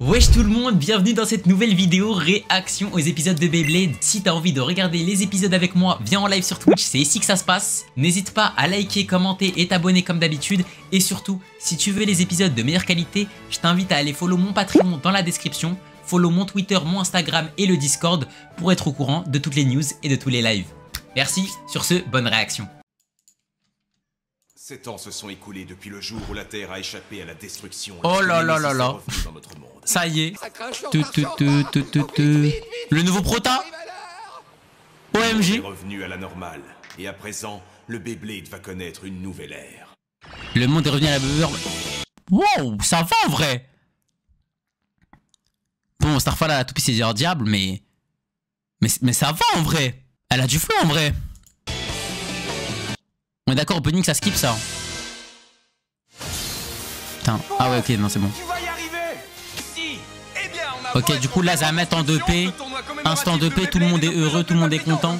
Wesh tout le monde, bienvenue dans cette nouvelle vidéo réaction aux épisodes de Beyblade. Si t'as envie de regarder les épisodes avec moi, viens en live sur Twitch, c'est ici que ça se passe. N'hésite pas à liker, commenter et t'abonner comme d'habitude. Et surtout, si tu veux les épisodes de meilleure qualité, je t'invite à aller follow mon Patreon dans la description, follow mon Twitter, mon Instagram et le Discord pour être au courant de toutes les news et de tous les lives. Merci, sur ce, bonne réaction. 7 ans se sont écoulés depuis le jour où la Terre a échappé à la destruction. Oh là là là là. Ça y est. Le nouveau prota. OMG. est revenu à la normale. Et à présent, le Beyblade va connaître une nouvelle ère. Le monde est revenu à la beurre. Wow, ça va en vrai. Bon, Starfall a la toupie, c'est dire diable, mais ça va en vrai. Elle a du flow en vrai. On est d'accord, opening, ça skip ça. Putain. Ah ouais, ok, non, c'est bon. Ok, du coup, là, ça va mettre en 2P. Instant 2P, tout le monde est heureux, tout le monde est content.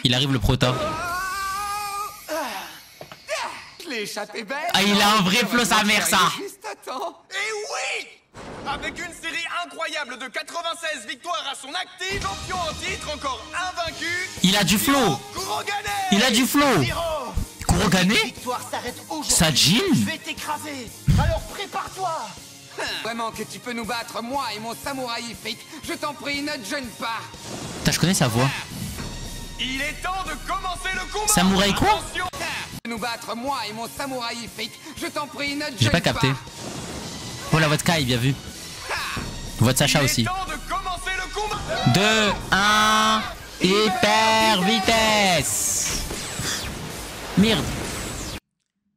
Il arrive le prota. Ah, il a un vrai flow, sa mère, ça. Et oui! Avec une série incroyable de 96 victoires à son actif, champion en titre, encore invaincu. Il a du flow. Il a du flow. Kurogane? Sajin? Je vais t'écraser. Alors prépare-toi. Vraiment que tu peux nous battre, moi et mon samouraï fric. Je t'en prie, ne te gêne pas. Putain, je connais sa voix. Il est temps de commencer le combat. Samouraï quoi? Attention. Nous battre, moi et mon samouraï fric. Je t'en prie, ne te gêne pas. J'ai pas capté. Oh la voix de Kai, bien vu. Voix de Sacha aussi. 2, 1, hyper vitesse. Merde.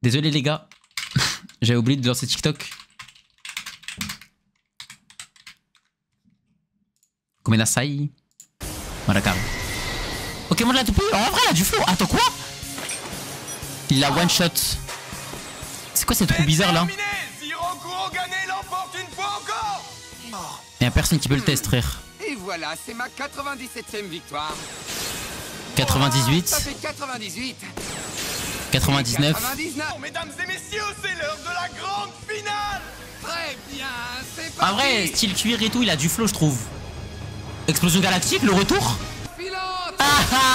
Désolé les gars. J'avais oublié de lancer TikTok. Komenasai. Voilà, carré. Ok, moi je l'ai tout pris. En vrai, il a du flow. Attends, quoi? Il a one shot. C'est quoi cette trou bizarre là? Y'a personne qui peut le tester, frère. Et voilà, c'est ma 97e victoire. 98. Ça fait 98. 99. 99. Mesdames et messieurs, c'est l'heure de la grande finale. Très bien, c'est parti. En vrai, style cuir et tout, il a du flow, je trouve. Explosion galactique, le retour. Pilote. Ah,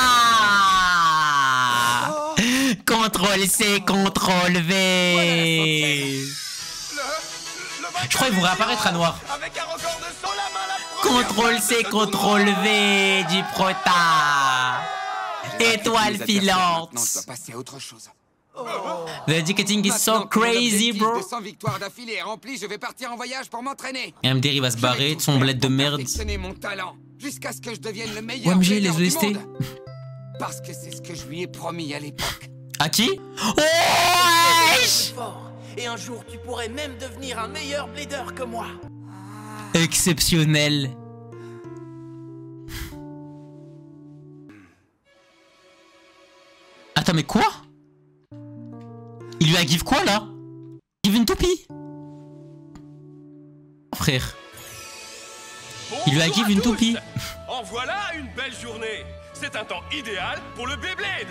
Contrôle C, contrôle V. Je crois qu'ils vont réapparaître à noir. Avec un record de 100 la main, la Contrôle C, contrôle V du prota. Étoile filante. Non, je dois passer à autre chose. The educating is so crazy, bro. 200 victoires d'affilée est rempli, je vais partir en voyage pour m'entraîner. MDR il va se barrer de son bled de merde. Perfectionner mon talent jusqu'à ce que je devienne le meilleur OMG, blader les du OST. monde. Parce que c'est ce que je lui ai promis à l'époque. À qui? Oh, wesh! Fort. Et un jour, tu pourrais même devenir un meilleur blader que moi. Exceptionnel. Attends, mais quoi? Il lui a give quoi là? Give une toupie? Frère. Il lui a give une toupie. En voilà une belle journée. C'est un temps idéal pour le Beyblade.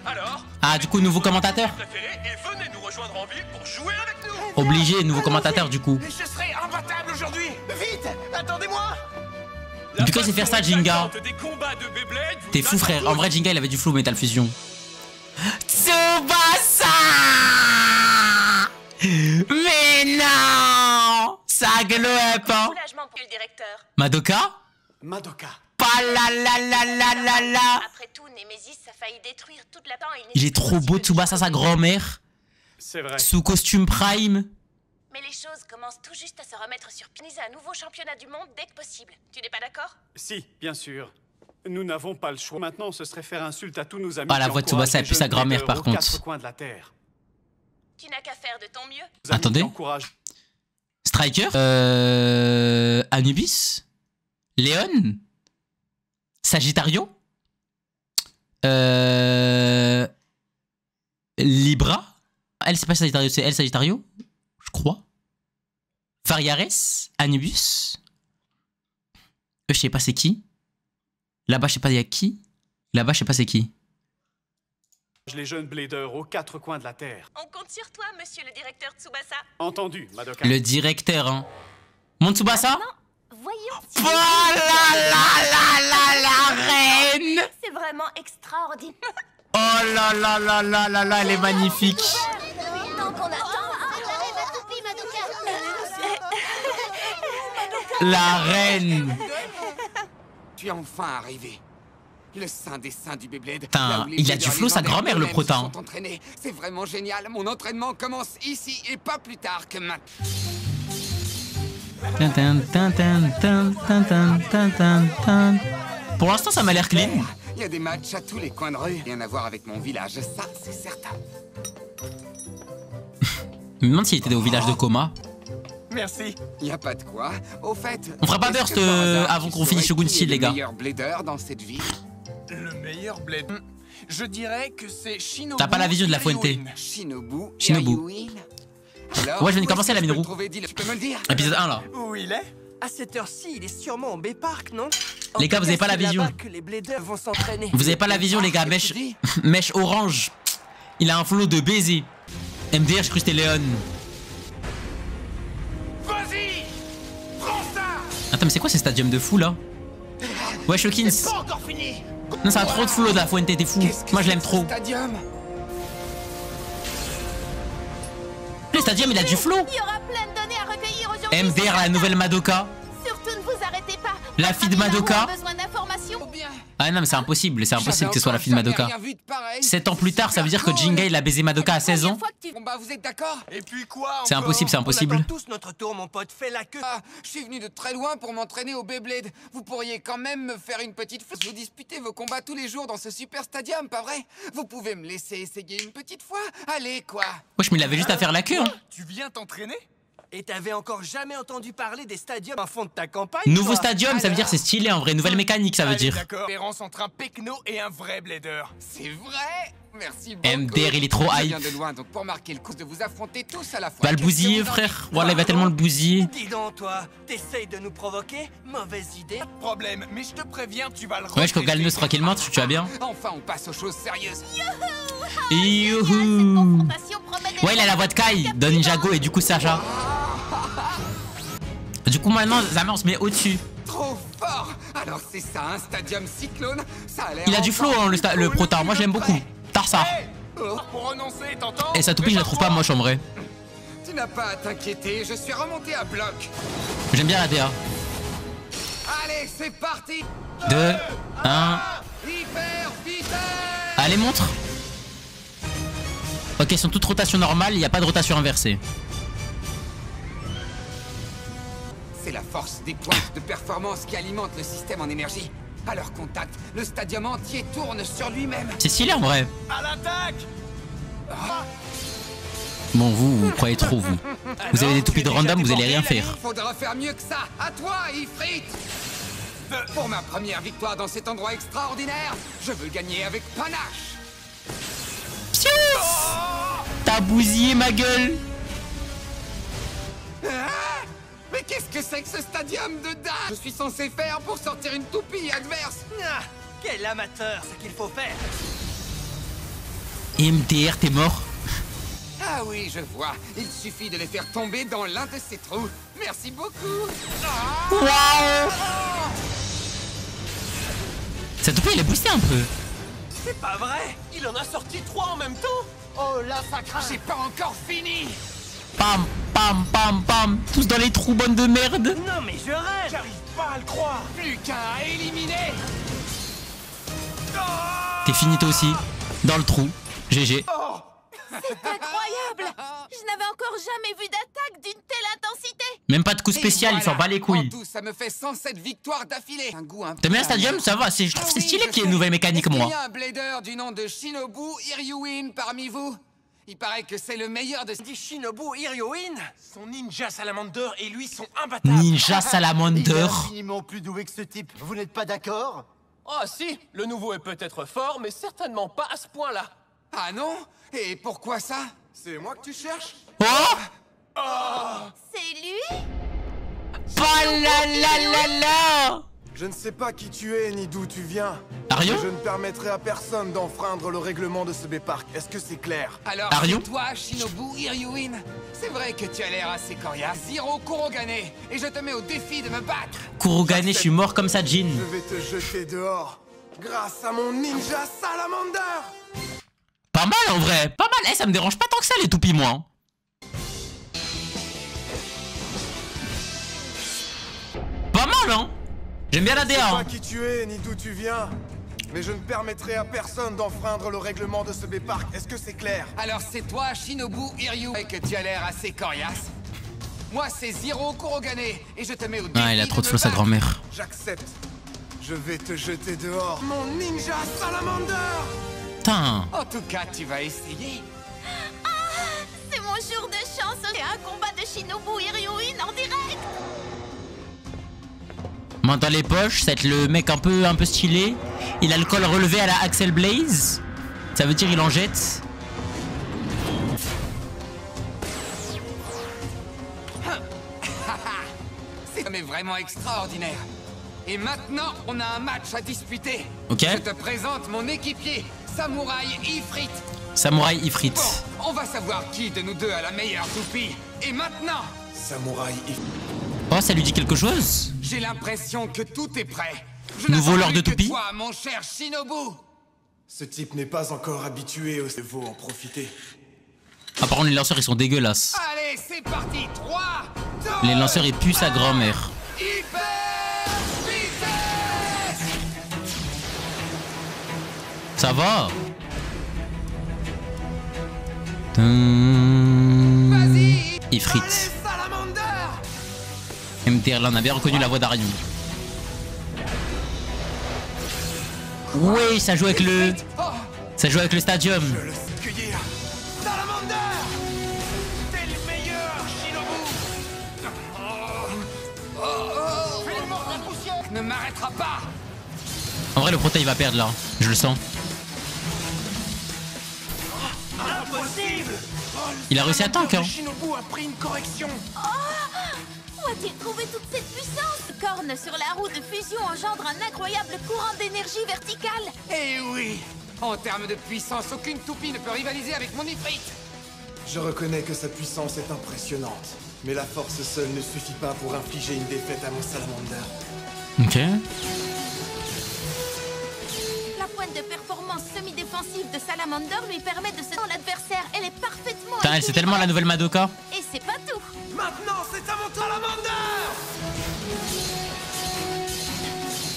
Alors, Ah, du coup, nouveau commentateur. préféré et venez nous rejoindre en ville pour jouer avec nous. Obligé, nouveau commentateur du coup. Je serai imbattable aujourd'hui. Vite, attendez-moi. Du coup, il sait faire ça, Jinga. T'es fou, frère. En vrai, Jinga, il avait du flow Metal Fusion. Tsubasa! Mais non! Ça glow up, hein? Madoka? Madoka. Pas la la la la la la! Après tout, Nemesis a failli détruire toute la temps. Il est trop beau, Tsubasa, sa grand-mère. C'est vrai. Sous costume Prime. Mais les choses commencent tout juste à se remettre sur pied. Un nouveau championnat du monde dès que possible. Tu n'es pas d'accord? Si, bien sûr. Nous n'avons pas le choix. Maintenant, ce serait faire insulte à tous nos amis. Ah, la voix de Tsubasa, et puis sa grand-mère, par contre. Quatre coins de la terre. Tu n'as qu'à faire de ton mieux. Nos amis Attendez. qui encouragent- Striker? Anubis? Léon? Sagittario? Libra? Elle, c'est pas Sagittario, c'est elle, Sagittario? Je crois. Variares? Anubis? Je sais pas c'est qui. Là-bas, je sais pas il y a qui. Là-bas, je sais pas c'est qui. les jeunes bladers aux 4 coins de la Terre. On compte sur toi, monsieur le directeur Tsubasa. Entendu, Madoka. Le directeur, hein. Mon Tsubasa? Voyons si... Oh la reine! C'est vraiment extraordinaire. Oh là, elle est magnifique. Donc on attend. La reine. Tu es enfin arrivé. Le saint des saints du Beyblade. Putain, là où les il a du Bladers flow, sa légendaires grand-mère, le eux-mêmes protin. se sont entraînés. C'est vraiment génial. Mon entraînement commence ici et pas plus tard que maintenant. Pour l'instant, ça m'a l'air clean. Il y a des matchs à tous les coins de rue. Rien à voir avec mon village, ça c'est certain. Je me demande s'il était au village de Coma. Merci. Y a pas de quoi. Au fait, On fera pas est-ce burst que par hasard, avant tu qu'on finisse saurais Shogun qui est Steel, les gars. Le meilleur blader dans cette ville. Le meilleur bled. Je dirais que c'est Shinobu. T'as pas la vision de la Fuente. Ryuin. Shinobu. Shinobu. Ryuin. Alors, Ouais, je viens de où commencer est-ce la que mine je peux roue. le trouver, dis-le. Tu peux me le dire? Épisode 1 là. Où il est? À cette heure-ci, il est sûrement en B-Park, non? Les gars, vous avez pas la vision. C'est là-bas que les bladers vont s'entraîner. Vous avez pas la vision, les gars. Mèche, mèche orange. Il a un flow de baiser. MDR, je cru que c'était Léon. Vas-y! Prends ça! Attends, mais c'est quoi ces stadiums de fou là? Ouais, Shokins. Pas encore fini! Non, ça a trop de flow de la Fuente, t'es fou. Qu'est-ce que Moi, je c'est l'aime que trop. ce Stadium. Le stadium, il a du flow. Il y aura plein de données à recueillir aujourd'hui. MDR, la nouvelle Madoka. Surtout ne vous arrêtez pas. La fille de Madoka. On a besoin d'informations. Bien. Ah non, mais c'est impossible que ce soit la fille de J'avais Madoka. encore jamais rien vu de pareil. 7 ans plus tard, ça veut dire que Super Jinga cool. il a baisé Madoka à 16 ans. Bon bah vous êtes d'accord? Et puis quoi? C'est encore? impossible, c'est On impossible. attend tous notre tour, mon pote. Fais la queue. Ah, je suis venu de très loin pour m'entraîner au Beyblade. Vous pourriez quand même me faire une petite flotte. Vous disputez vos combats tous les jours dans ce super stadium, pas vrai? Vous pouvez me laisser essayer une petite fois? Allez, quoi? Wesh, mais il avait juste à faire la queue. Hein. Tu viens t'entraîner? Et t'avais encore jamais entendu parler des stadiums à fond de ta campagne? Nouveau toi stadium, ça veut dire c'est stylé en vrai. Nouvelle mécanique, ça veut Allez, dire. D'accord. Différence entre un Pecno et un vrai blader. C'est vrai? Merci beaucoup. MDR, il est trop Je hype. viens de loin, donc pour marquer le coup de vous affronter tous à la fois. Va le Qu'est-ce que bousiller, vous en frère. dites? Voilà, il va tellement le bousiller. Dis donc, toi, t'essayes de nous provoquer? Mauvaise idée. Problème, mais je te préviens, tu vas le Wesh, qu'on regretter. galneuse tranquillement, tu vas bien. Enfin, on passe aux choses sérieuses. Youhou. Confrontation promet d'être Ouais, il a la voix de Kai, de Ninjago et du coup Sacha. Du coup, maintenant, Zama, on se met au-dessus. Trop fort. Alors c'est ça, un stadium cyclone. Ça a l'air. Il a du flow, hein, le prota. Moi, je l'aime beaucoup. Tarsar. Hey, pour renoncer, t'entends? Et sa toupie, je la trouve pas moche en vrai. Tu n'as pas à t'inquiéter, je suis remonté à bloc. J'aime bien la DA. Allez, c'est parti. 2, 1. Hyper vitesse. Allez, montre. Ok, ils sont toutes rotations normales, il n'y a pas de rotation inversée. C'est la force des pointes de performance qui alimente le système en énergie. À leur contact, le stadium entier tourne sur lui-même. C'est stylé en vrai. À l'attaque! Bon, vous croyez trop, vous. Vous avez des toupies de random, vous allez rien faire. Faudra faire mieux que ça. À toi, Ifrit. Pour ma première victoire dans cet endroit extraordinaire, je veux gagner avec panache. T'as bousillé ma gueule. Ah, mais qu'est-ce que c'est que ce stadium de dingue? Je suis censé faire pour sortir une toupie adverse. Ah, quel amateur, ce qu'il faut faire. MDR, t'es mort. Ah oui, je vois. Il suffit de les faire tomber dans l'un de ces trous. Merci beaucoup. Waouh. Sa toupie, elle est boostée un peu. C'est pas vrai. Il en a sorti 3 en même temps. Oh là, ça craint. J'ai pas encore fini. Pam, pam, pam, pam. Tous dans les trous, bande de merde. Non mais je rêve. J'arrive pas à le croire! Plus qu'un à éliminer. T'es fini toi aussi. Dans le trou. GG. incroyable. Je n'avais encore jamais vu d'attaque d'une telle intensité. Même pas de coup Et spécial, il s'en voilà. bat les couilles. En tout, ça me fait 107 victoires d'affilée. Un goût un peu T'aimes bien le amer. stadium? Ça va, je trouve Ah c'est oui, stylé je qu'il y ait une sais. nouvelle mécanique, Est-ce qu'il moi. y a un blader du nom de Shinobu Ryuin parmi vous? Il paraît que c'est le meilleur de... Dit Shinobu Ryuin. Son ninja salamander et lui sont imbattables! Ninja Salamander. Infiniment plus doué que ce type. Vous n'êtes pas d'accord? Ah si, le nouveau est peut-être fort, mais certainement pas à ce point-là. Ah non? Et pourquoi ça? C'est moi que tu cherches? Oh, C'est lui? oh là là là là. Je ne sais pas qui tu es ni d'où tu viens. Arion? Je ne permettrai à personne d'enfreindre le règlement de ce B-Park. Est-ce que c'est clair? Alors, Arion? c'est toi, Shinobu Hiryuin? C'est vrai que tu as l'air assez coriace. Zero Kurogane, et je te mets au défi de me battre. Kurogane, je suis mort comme ça, Jin. Je vais te jeter dehors grâce à mon ninja salamander. Pas mal en vrai, pas mal. Eh, ça me dérange pas tant que ça les toupies, moi. Hein. Pas mal, hein. J'aime bien la Je ne sais DA. pas Hein. qui tu es ni d'où tu viens, mais je ne permettrai à personne d'enfreindre le règlement de ce B-Park. Est-ce que c'est clair? Alors, c'est toi, Shinobu Hiryuin, et que tu as l'air assez coriace. Moi, c'est Zero Kurogane, et je te mets au défi Ah, il a trop de me flow, sa battre. grand-mère. J'accepte. Je vais te jeter dehors, mon ninja salamander. Putain. En tout cas, tu vas essayer. C'est mon jour de chance. C'est un combat de Shinobu Hiryuin en direct. Main dans les poches, ça va être le mec un peu stylé. Il a le col relevé à la Axel Blaze. Ça veut dire il en jette. C'est mais vraiment extraordinaire. Et maintenant, on a un match à disputer. Ok. Je te présente mon équipier, Samouraï Ifrit. Samouraï Ifrit. Bon, on va savoir qui de nous deux a la meilleure toupie. Et maintenant, Samouraï Oh, ça lui dit quelque chose? j'ai l'impression que tout est prêt. Je Nous n'attends voleurs plus de que toupies. toi, mon cher Shinobu. Ce type n'est pas encore habitué au cerveau, en profiter. Ah, par contre, les lanceurs ils sont dégueulasses. Allez, c'est parti. 3, 2, Les lanceurs ils puent sa grand-mère. Hyper vitesse. Ça va? Vas-y. Ifrit. Allez, salamander. MTR, là on a bien reconnu la voix d'Arion. Oui, ça joue avec le. Oh, Ça joue avec le stadium. Je le sais cueillir. salamander. T'es le meilleur, Shinobu. Ne m'arrêtera pas. En vrai, le prota il va perdre là. Je le sens. Impossible. Il a réussi à tank, hein. Shinobu a pris une correction. Où a-t-il trouvé toute cette puissance? Le corne sur la roue de fusion engendre un incroyable courant d'énergie verticale. Eh oui. En termes de puissance, aucune toupie ne peut rivaliser avec mon Ifrit. Je reconnais que sa puissance est impressionnante, mais la force seule ne suffit pas pour infliger une défaite à mon salamander. Ok. La pointe de performance semi-défensive de Salamander lui permet de se dans l'adversaire. Elle est parfaitement Putain, elle c'est tellement la nouvelle Madoka. Et c'est pas tout. Maintenant, c'est à mon salamander.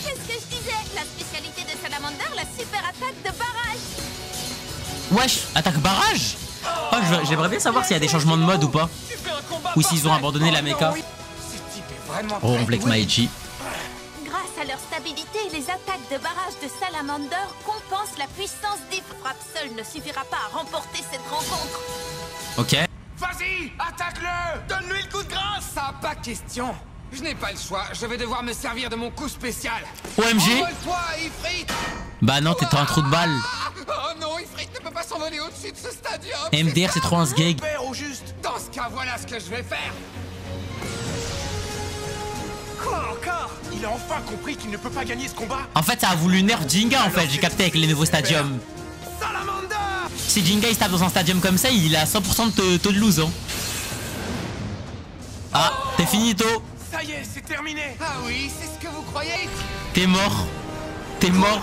Qu'est-ce que je disais? La spécialité de Salamander, la super attaque de barrage. Wesh, attaque barrage. Oh, j'aimerais bien savoir s'il y a des changements de mode ou pas. Ou s'ils ont abandonné la mecha. Ce type est vraiment Oh, on très flex doué. Maichi. Grâce à leur stabilité, les attaques de barrage de Salamander compensent la puissance des frappes. Seule ne suffira pas à remporter cette rencontre. Ok. Vas-y, attaque-le. Donne-lui le coup de grâce. Ça, pas question. Je n'ai pas le choix. Je vais devoir me servir de mon coup spécial. OMG. Envole-toi, Ifrit. Bah non, t'es un trou de balle. Oh non, Ifrit ne peut pas s'envoler au-dessus de ce stadium. MDR, c'est trop un sgeg. Père au juste. Dans ce cas, voilà ce que je vais faire. Quoi encore? Il a enfin compris qu'il ne peut pas gagner ce combat. En fait, ça a voulu nerf Jinga en fait, j'ai capté avec les nouveaux stadiums. Salamander. Si Jinga il se tape dans un stadium comme ça, il a 100% de taux de lose. Hein. Ah, t'es finito. Ça y est, c'est terminé. Ah oui, c'est ce que vous croyez. T'es mort. T'es mort.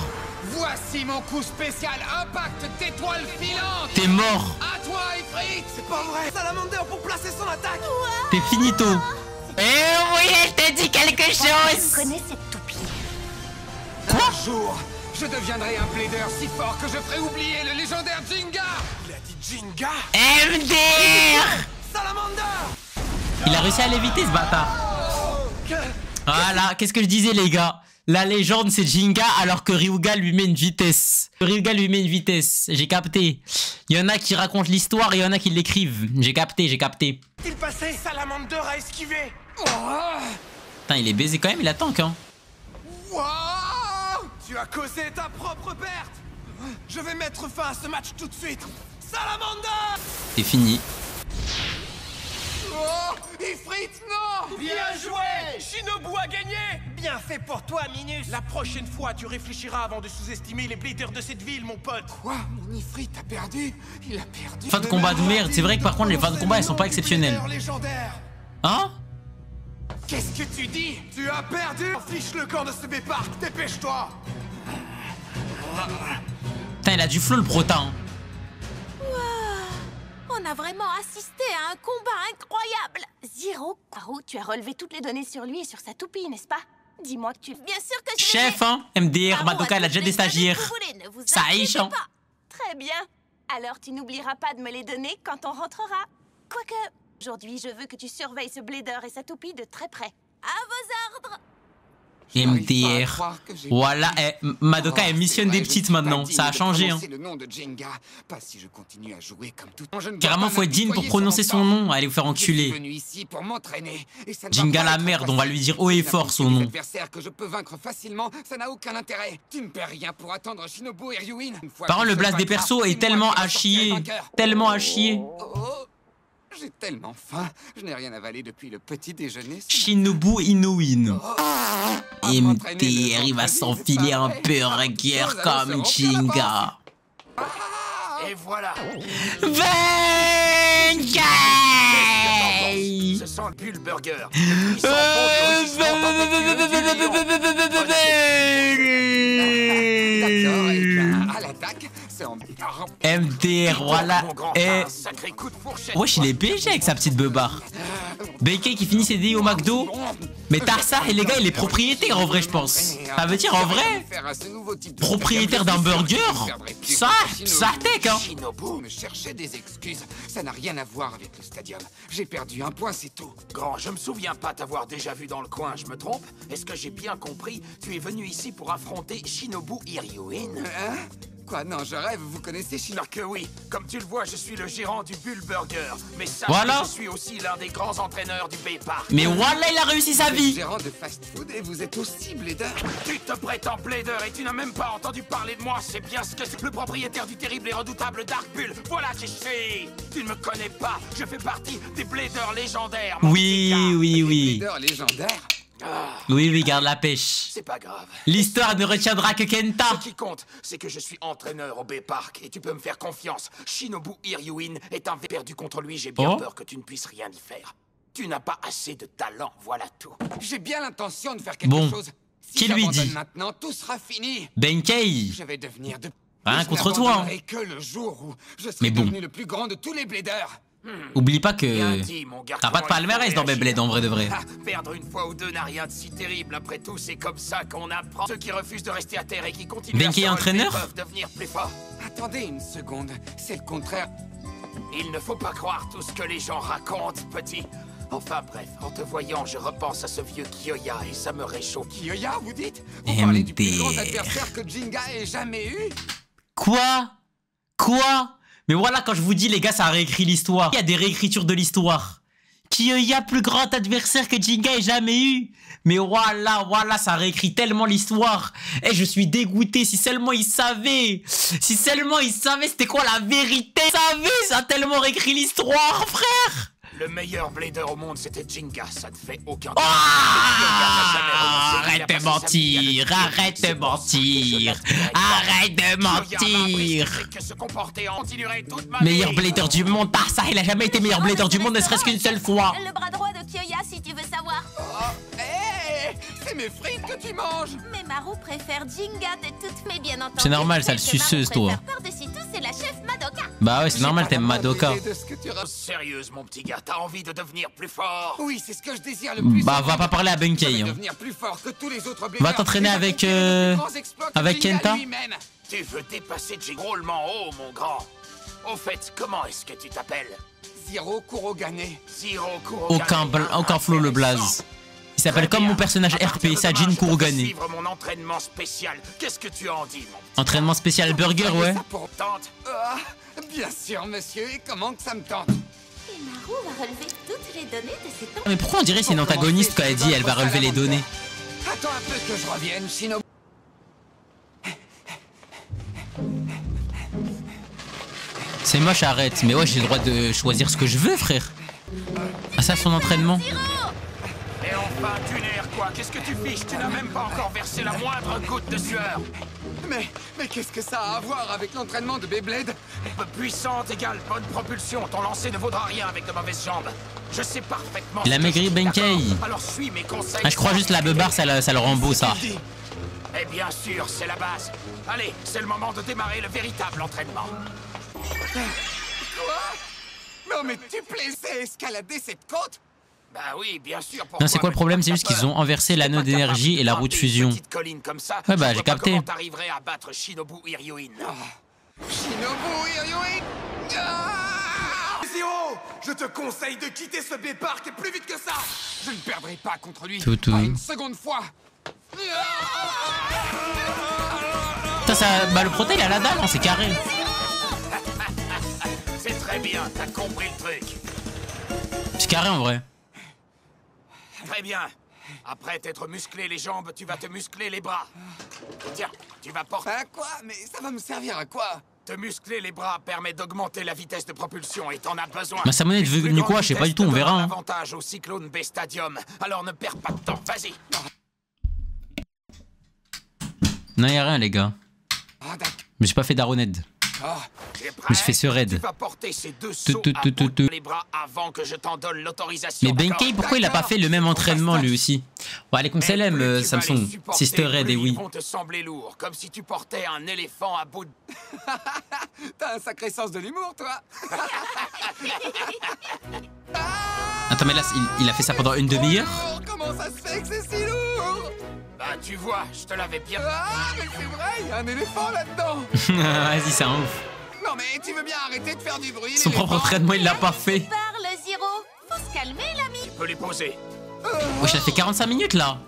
Voici mon coup spécial impact d'étoiles filantes. T'es mort. À toi, Ifrit. C'est pas vrai. Salamander pour placer son attaque. T'es finito. Eh oui, je t'ai dit quelque Je chose. connais cette toupie. Un jour, je deviendrai un plaideur si fort que je ferai oublier le légendaire Jinga. Il a dit Jinga. MDR. Salamander. Il a réussi à l'éviter ce bâtard. Voilà, qu'est-ce que je disais les gars? La légende c'est Jinga alors que Ryuga lui met une vitesse. Ryuga lui met une vitesse, j'ai capté. Il y en a qui racontent l'histoire et il y en a qui l'écrivent. J'ai capté, j'ai capté. Il passait. Salamander a esquivé. Putain, il est baisé quand même, il a tank hein. Wow. Tu as causé ta propre perte. Je vais mettre fin à ce match tout de suite. Salamander. C'est fini. Oh, Ifrit, non. Bien joué. Shinobu a gagné. Bien fait pour toi, Minus. La prochaine fois, tu réfléchiras avant de sous-estimer les bladers de cette ville, mon pote. Quoi? Mon Ifrit a perdu? Il a perdu. Fin de combat de merde. C'est vrai que par contre, les fins de combat, elles sont pas exceptionnelles. Légendaire. Hein? Qu'est-ce que tu dis? Tu as perdu? Fiche le camp de ce B-Park, dépêche-toi. Putain, il a du flow le protin. On a vraiment assisté à un combat incroyable. Zero. Haru, tu as relevé toutes les données sur lui et sur sa toupie, n'est-ce pas? Dis-moi que tu... Bien sûr que je Chef, hein? MDR, Madoka, elle a déjà des stagiaires. Ça riche, hein? Très bien. Alors tu n'oublieras pas de me les donner quand on rentrera. Quoique, aujourd'hui, je veux que tu surveilles ce blader et sa toupie de très près. À vos ordres. MDR. Voilà, Madoka, elle missionne des petites maintenant. Ça a changé, hein. Le nom de Jenga. Pas si je continue à jouer comme tout. Carrément, faut être digne pour prononcer son nom. Allez vous faire enculer. Jenga la merde, on va lui dire haut et fort son nom. Que je peux vaincre facilement, ça n'a aucun intérêt. Tu ne perds rien pour attendre Shinobu et Ryuin. Par contre, le blast des persos est tellement à chier. Tellement à chier. J'ai tellement faim, je n'ai rien avalé depuis le petit déjeuner. Shinobu Inoue. MDR, il va s'enfiler un burger comme Jenga. Et voilà. Venkei! Ce sent le pull burger. À l'attaque, c'est en... MDR, voilà. Et... wesh, il est BG avec sa petite beubare. Benkei qui finit ses dés au McDo. Mais Tarsa, et les gars, il est propriétaire en vrai, je pense. Ça veut dire en vrai propriétaire d'un burger. Ça tech, hein. Shinobu me cherchait des excuses. Ça n'a rien à voir avec le stadium. J'ai perdu un point, c'est tout. Grand, je me souviens pas t'avoir déjà vu dans le coin, je me trompe? Est-ce que j'ai bien compris? Tu es venu ici pour affronter Shinobu Ryuin? Hein? Quoi, non, je rêve, vous connaissez Shinobu? Que oui, comme tu le vois, je suis le gérant du Bull Burger. Mais ça, voilà. Je suis aussi l'un des grands entraîneurs du B-Park. Mais voilà, il a réussi sa vie. Gérant de fast-food et vous êtes aussi blader. Tu te prétends blader et tu n'as même pas entendu parler de moi. C'est bien ce que c'est. Le propriétaire du terrible et redoutable Dark Bull. Voilà qui je suis. Tu ne me connais pas. Je fais partie des bladers légendaires. Oui. Blader légendaire. Oui, garde la pêche. C'est pas grave. L'histoire ne retiendra que Kenta. Ce qui compte, c'est que je suis entraîneur au B-Park et tu peux me faire confiance. Shinobu Ryuin est un perdu contre lui. J'ai bien peur que tu ne puisses rien y faire. Tu n'as pas assez de talent, voilà tout. J'ai bien l'intention de faire quelque chose. Si qui lui dit? Maintenant, tout sera fini. Benkei. Je vais devenir de... Rien contre toi. Hein. Que le jour où je serai devenu le plus grand de tous les bladers. Oublie pas que t'as pas de palmarès dans Beyblade en vrai de vrai. Perdre une fois ou deux n'a rien de si terrible. Après tout, c'est comme ça qu'on apprend. Ceux qui refusent de rester à terre et qui continuent Benkei à entraîneur peuvent devenir plus forts. Attendez une seconde, c'est le contraire. Il ne faut pas croire tout ce que les gens racontent, petit. Enfin bref, en te voyant, je repense à ce vieux Kyoya et ça me réchauffe. Kyoya, vous dites? Vous parlez du plus grand adversaire que Jenga ait jamais eu? Quoi? Mais voilà, quand je vous dis, les gars, ça a réécrit l'histoire. Il y a des réécritures de l'histoire. Kyoya, plus grand adversaire que Jenga ait jamais eu. Mais voilà, ça réécrit tellement l'histoire. Et je suis dégoûté. Si seulement il savait. C'était quoi la vérité. Ça a tellement réécrit l'histoire, frère. Le meilleur blader au monde, c'était Jenga. Ça ne fait aucun doute. Arrête de mentir. Meilleur blader du monde. Ça, il a jamais été meilleur blader du monde, ne serait-ce qu'une seule fois. Le bras droit de Kyoya, si tu veux savoir. C'est mes frites que tu manges. Mais Maru préfère Jenga de toutes mes bien entendu. C'est normal, ça le suceuse, toi. Par-dessus tout, c'est la chef Madoka. Bah ouais, c'est normal, t'aimes Madoka. Sérieuse, mon petit gars, t'as envie de devenir plus fort? Oui, c'est ce que je désire le plus. Bah, va pas parler à Benkei. Hein. Va t'entraîner avec Kenta. Tu veux dépasser Jenga drôlement haut, mon grand. Au fait, comment est-ce que tu t'appelles? Zero Kurogane. Aucun flow le blaze. Il s'appelle comme mon personnage RP, Sajin Kurogane. Mon entraînement spécial. Qu'est-ce que tu en dis, mon... Entraînement spécial burger, ouais. Bien sûr, monsieur. Et comment que ça me tente? Et Maru va relever toutes les données de ces temps. Mais pourquoi on dirait c'est une antagoniste quand elle dit elle va relever les données? Attends un peu que je revienne, Shinobu. C'est moche, arrête. Mais ouais, j'ai le droit de choisir ce que je veux, frère. Ah, ça, son entraînement. Et enfin, tu n'erres quoi? Qu'est-ce que tu fiches? Tu n'as même pas encore versé la moindre goutte de sueur. Mais qu'est-ce que ça a à voir avec l'entraînement de Beyblade? Puissante égale bonne propulsion. Ton lancer ne vaudra rien avec de mauvaises jambes. Je sais parfaitement. Il a maigri Benkei. Alors suis mes conseils. Ah, je crois juste la beubare, ça le rend beau, ça. Et bien sûr, c'est la base. Allez, c'est le moment de démarrer le véritable entraînement. Quoi? Non mais tu plaisais escalader cette côte? Bah oui, bien sûr. Non, c'est quoi le problème? C'est juste qu'ils ont inversé l'anneau d'énergie et la roue de fusion. Ouais, bah j'ai capté. Comment t'arriverais à battre Shinobu Hiryuin? Shinobu Hiryuin? Zero, je te conseille de quitter ce B-Park plus vite que ça. Je ne perdrai pas contre lui. Toutou. Pas une seconde fois. Ça, bah le proté, il a la dalle, hein, c'est carré. C'est très bien, t'as compris le truc. C'est carré en vrai. Très bien. Après t'être musclé les jambes, tu vas te muscler les bras. Tiens, tu vas porter... À quoi? Mais ça va me servir à quoi? Te muscler les bras permet d'augmenter la vitesse de propulsion et t'en as besoin. Ma Samonette est devenue quoi? Je sais pas du tout, on verra. Hein. Avantage au Cyclone B Stadium. Alors ne perds pas de temps, vas-y. Non, y'a rien les gars. Je me suis pas fait d'Aroned. Je me suis fait ce raid. Tu vas porter ces deux sauts à bout de les bras avant que je t'en donne l'autorisation. Mais Benkei, pourquoi il a pas fait le même entraînement lui aussi? Bon, allez, comme ça l'aime, Samsung. Sister Red, et oui. Ils vont te sembler lourds, comme si tu portais un éléphant à bout de... T'as un sacré sens de l'humour, toi. Attends, mais là, il a fait ça pendant une demi-heure? Comment ça se fait que c'est si lourd? Bah, tu vois, je te l'avais bien... Ah, mais c'est vrai, il y a un éléphant là-dedans. Vas-y, c'est un ouf. Non, mais tu veux bien arrêter de faire du bruit? Son propre entraînement, il l'a pas fait. Parle, Zero. Faut se calmer, l'ami. Tu peux les poser. Wesh, ça fait 45 minutes là.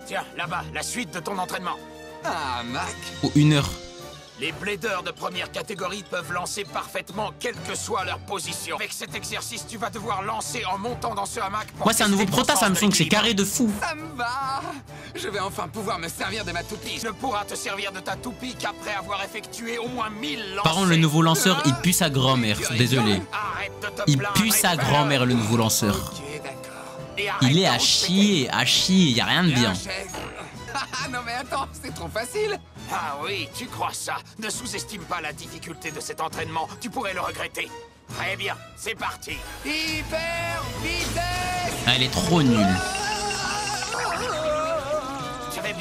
Tiens, là-bas, la suite de ton entraînement. Ah, Mac. Ou 1 heure. Les bladers de première catégorie peuvent lancer parfaitement quelle que soit leur position. Avec cet exercice, tu vas devoir lancer en montant dans ce hamac. Ouais, c'est un nouveau prota Samsung, c'est carré de fou. Ça me va. Je vais enfin pouvoir me servir de ma toupie. Tu ne pourras te servir de ta toupie qu'après avoir effectué au moins 1000 lancers. Par contre, le nouveau lanceur, il pue sa grand-mère. Désolé. Il pue sa grand-mère, le nouveau lanceur. Il est à chier, y a rien de bien. Non mais attends, c'est trop facile. Ah oui, tu crois ça? Ne sous-estime pas la difficulté de cet entraînement, tu pourrais le regretter. Très bien, c'est parti. Hyper vitesse. Ah, elle est trop nulle.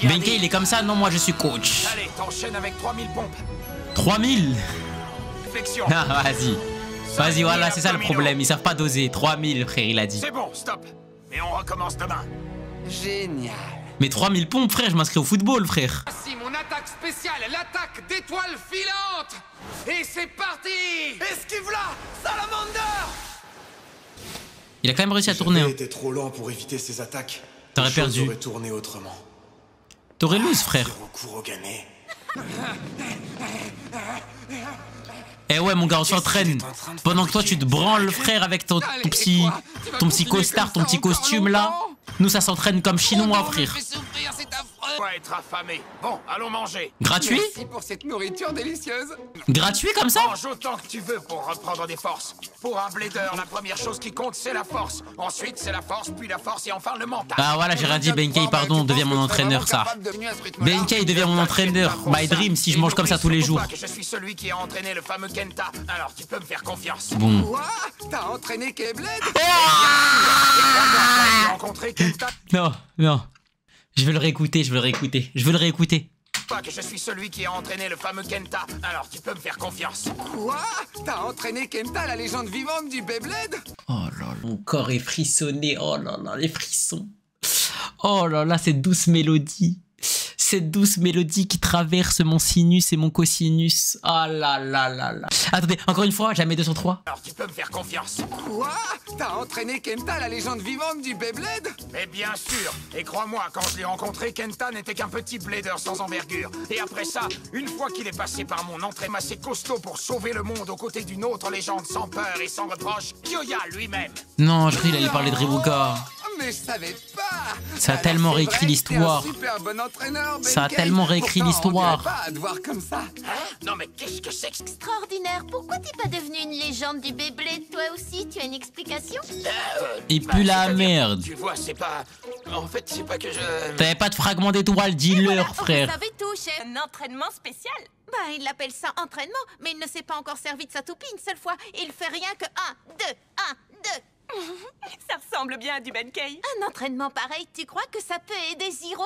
Benkei, il est comme ça? Non, moi je suis coach. Allez, t'enchaînes avec 3000 pompes. 3000? Flexion. Ah, vas-y. Vas-y, voilà, c'est ça le problème. Ils savent pas doser. 3000, frère, il a dit. C'est bon, stop. Et on recommence demain. Génial. Mais 3000 pompes, frère, je m'inscris au football, frère. Voici mon attaque spéciale, l'attaque d'étoiles filantes. Et c'est parti. Esquive-la, Salamander. Il a quand même réussi à tourner. Il Hein. était trop lent pour éviter ses attaques. T'aurais Les choses perdu. auraient tourné autrement. T'aurais lose, frère. Kurogane. Eh ouais, mon gars, on s'entraîne. Pendant que toi, tu te branles, frère, avec ton petit costard, ton petit costume, là. Nous, ça s'entraîne comme chinois, frère. On va être affamé. Bon, allons manger. Gratuit? Merci pour cette nourriture délicieuse. Gratuit comme ça? Mange autant que tu veux pour reprendre des forces. Pour un blader, la première chose qui compte, c'est la force. Ensuite, c'est la force, puis la force et enfin le mental. Ah voilà, j'ai rien dit, Benkei, pardon, deviens mon entraîneur, ça. Benkei devient mon entraîneur. My dream, si je mange comme ça tous les jours. Je suis celui qui a entraîné le fameux Kenta. Alors, tu peux me faire confiance. Bon. Quoi? T'as entraîné Keyblade? J'ai rencontré Kenta. Non, non. Je veux le réécouter, je veux le réécouter. Que je suis celui qui a entraîné le fameux Kenta. Alors, tu peux me faire confiance. Quoi? T'as entraîné Kenta, la légende vivante du Beyblade? Oh là là, mon corps est frissonné. Oh là là, les frissons. Oh là là, cette douce mélodie. Cette douce mélodie qui traverse mon sinus et mon cosinus. Oh là là là là. Attendez, encore une fois, jamais 203. Alors tu peux me faire confiance. Quoi? T'as entraîné Kenta, la légende vivante du Beyblade? Mais bien sûr. Et crois-moi, quand je l'ai rencontré, Kenta n'était qu'un petit blader sans envergure. Et après ça, une fois qu'il est passé par mon entraînement assez costaud pour sauver le monde aux côtés d'une autre légende sans peur et sans reproche, Kyoya lui-même. Non, je croyais qu'il allait parler de Ribuka. Mais je savais pas. Ça a Alors, tellement c'est réécrit vrai que l'histoire. t'es un super bon entraîneur, Ben Ça a Kay. tellement réécrit Pourtant, l'histoire. on dirait pas à te voir comme ça. Non mais qu'est-ce que c'est que... Extraordinaire. Pourquoi t'es pas devenu une légende du Beyblade, toi aussi? Tu as une explication? Il pue la c'est-à-dire, merde. Tu vois, c'est pas... En fait, c'est pas que je... T'avais pas de fragment d'étoile, dis-leur, frère. Vous savez tout, chef. Un entraînement spécial. Bah, il appelle ça entraînement, mais il ne s'est pas encore servi de sa toupie une seule fois. Il fait rien que 1, 2, 1, 2. Ça ressemble bien à du Ben Kay. Un entraînement pareil, tu crois que ça peut aider Zero?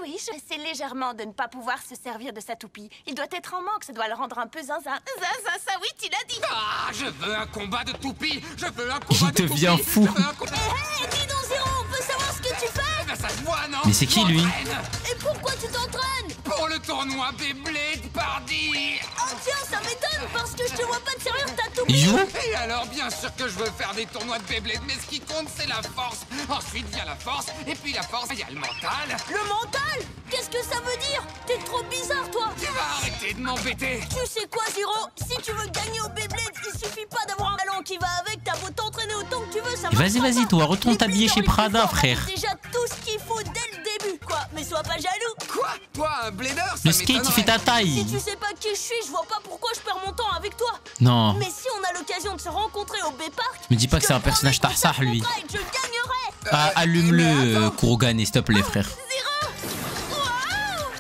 Oui, je sais légèrement de ne pas pouvoir se servir de sa toupie. Il doit être en manque, ça doit le rendre un peu zinzin. Ça, oui, tu l'as dit. Ah, je veux un combat de toupie. Je veux un combat Il de toupie. devient fou. Je veux un combat... Hé, dis donc, Zero, on peut savoir ce que tu fais? Eh ben, ça se voit, non? Mais c'est qui, lui? Je m'entraîne Et pourquoi tu t'entraînes? pour le tournoi Beyblade, pardi. Oh tiens, ça m'étonne, parce que je te vois pas te servir de ta toupie. Il joue? Et alors, bien sûr que je veux faire des tournois de Beyblade, mais ce qui compte, c'est la force. Ensuite vient la force, et puis la force, il y a le mental. Le mental? Qu'est-ce que ça veut dire? T'es trop bizarre, toi. Tu vas arrêter de m'embêter. Tu sais quoi, Zero? Si tu veux gagner au Beyblade, il suffit pas d'avoir un ballon qui va avec. T'as beau t'entraîner autant que tu veux, ça Et vas-y, marchera vas-y, pas. toi, retourne Les t'habiller bleeders chez les plus Prada, forts frère. avaient déjà tout ce qu'il faut dès le début, quoi. Mais sois pas jaloux. Quoi? Toi, un blader, ça Le skate, il fait ta Si taille. tu sais pas qui je suis, je vois pas pourquoi je perds mon temps avec toi. Non. Mais si on a l'occasion de se rencontrer au Bay-Park... Me dis pas que c'est un personnage Tarsar, lui. Je gagnerai. Ah, mais allume-le, attends. Kurogane, s'il te plaît, frère. Zero. Waouh.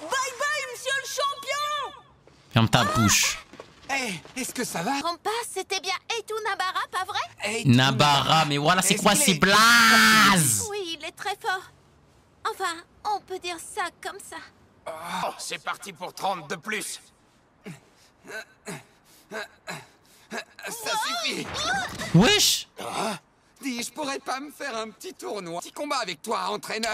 Bye bye, monsieur le champion. Ferme ta bouche. Hé, est-ce que ça va? Rampa, c'était bien Eitu Nabara, pas vrai? Hey, Nabara, mais voilà, c'est quoi ces blazes? Oui, il est très fort. Enfin, on peut dire ça comme ça. Oh, c'est parti pour 30 de plus. Ça suffit. Wesh. Dis, je pourrais pas me faire un petit tournoi, petit combat avec toi, entraîneur?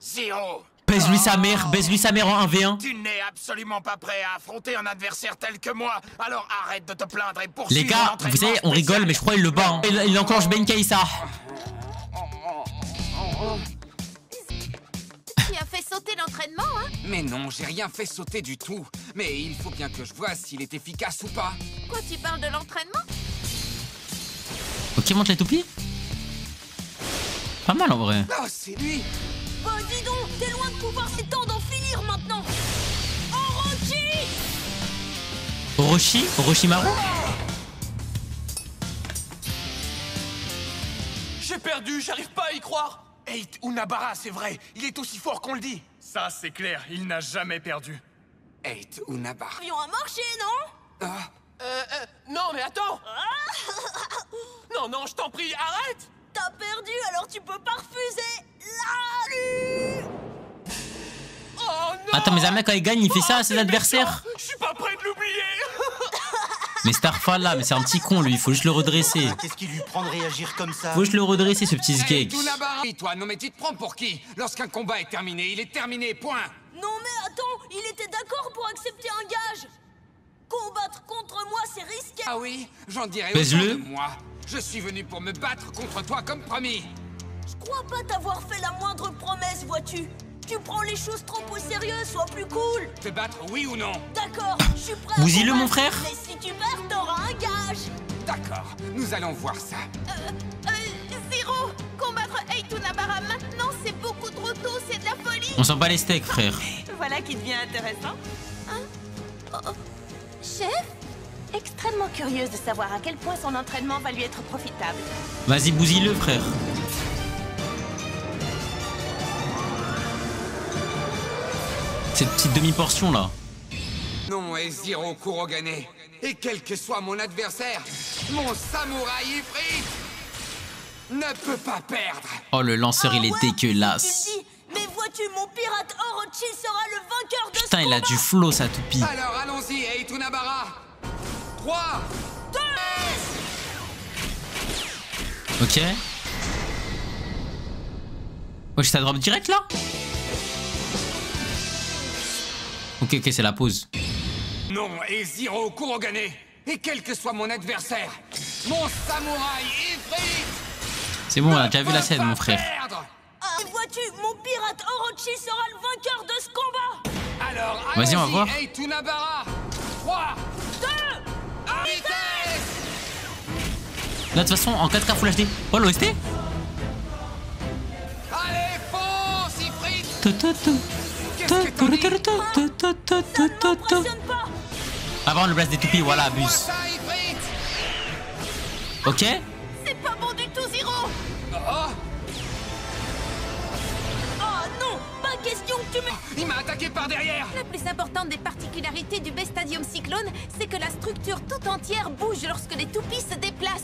Zero. Baise-lui sa mère en 1v1. Tu n'es absolument pas prêt à affronter un adversaire tel que moi. Alors arrête de te plaindre et poursuis Les mon gars, entraînement vous savez, on rigole, mais je crois qu'il le bat. Hein. Il enclenche Ben Kay, ça. Tu as fait sauter l'entraînement, hein? Mais non, j'ai rien fait sauter du tout. Mais il faut bien que je vois s'il est efficace ou pas. Quoi, tu parles de l'entraînement? Ok, monte les toupies. Pas mal en vrai. Oh, c'est lui. Bah dis donc, t'es loin de pouvoir, c'est temps d'en finir maintenant. Orochi! Orochimaru. J'ai perdu, j'arrive pas à y croire. Hey, Unabara, c'est vrai. Il est aussi fort qu'on le dit. Ça, c'est clair, il n'a jamais perdu. Eitu Nabara. Avion a marché, non? Non, mais attends. Non, je t'en prie, arrête. T'as perdu, alors tu peux pas refuser la lutte! Oh non. Attends, mais un mec quand il gagne, il fait ça à ses adversaires. Je suis pas prêt de l'oublier. Mais Starfall là, mais c'est un petit con lui, il faut juste le redresser. Qu'est-ce qui lui prend de réagir comme ça? Faut juste le redresser ce petit skate. Eitu Nabara. Et toi, non mais tu te prends pour qui? Lorsqu'un combat est terminé, il est terminé, point. Non mais attends, il était d'accord pour accepter un gage! Combattre contre moi, c'est risqué! Ah oui, j'en dirais Baise-le. autant de moi. Je suis venu pour me battre contre toi comme promis. Je crois pas t'avoir fait la moindre promesse, vois-tu? Tu prends les choses trop au sérieux, sois plus cool! Te battre, oui ou non? D'accord, je suis prêt à Bousille-le, mon combattre, frère. Mais si tu perds, t'auras un gage! D'accord, nous allons voir ça. Zero! Combattre Eitu Nabara maintenant, c'est beaucoup trop tôt, c'est de la folie! On s'en bat les steaks, frère. Voilà qui devient intéressant. Chef? Extrêmement curieuse de savoir à quel point son entraînement va lui être profitable. Vas-y, bousille-le, frère. Cette petite demi-portion là. Non est Zero Kurogane. Et quel que soit mon adversaire, mon samouraï Ifrit ne peut pas perdre. Oh, le lanceur, il est Ah ouais, dégueulasse. tu le dis. Mais vois-tu, mon pirate Orochi sera le vainqueur de Putain, ce il a combat. du flow, sa toupie. Alors allons-y, Eitu Nabara. 3, Ok. Wesh, ça drop direct là? Ok, c'est la pause. non est Zero Kurogane. Et quel que soit mon adversaire, mon samouraï Ifrit C'est bon, on a déjà vu ne la peut scène, pas mon frère. perdre. Ah, vois-tu, mon pirate Orochi sera le vainqueur de ce combat. Alors Vas-y, on va allons-y, voir. Eitu Nabara. 3, 2, vitesse. Là, de toute façon, en 4K Full HD. Oh, l'OST? Avant le blast des toupies, voilà, abuse. Ok. C'est pas bon du tout, Zero. Oh, Oh non, pas question que tu me... il m'a attaqué par derrière. La plus importante des particularités du Bestadium Cyclone, c'est que la structure tout entière bouge lorsque les toupies se déplacent.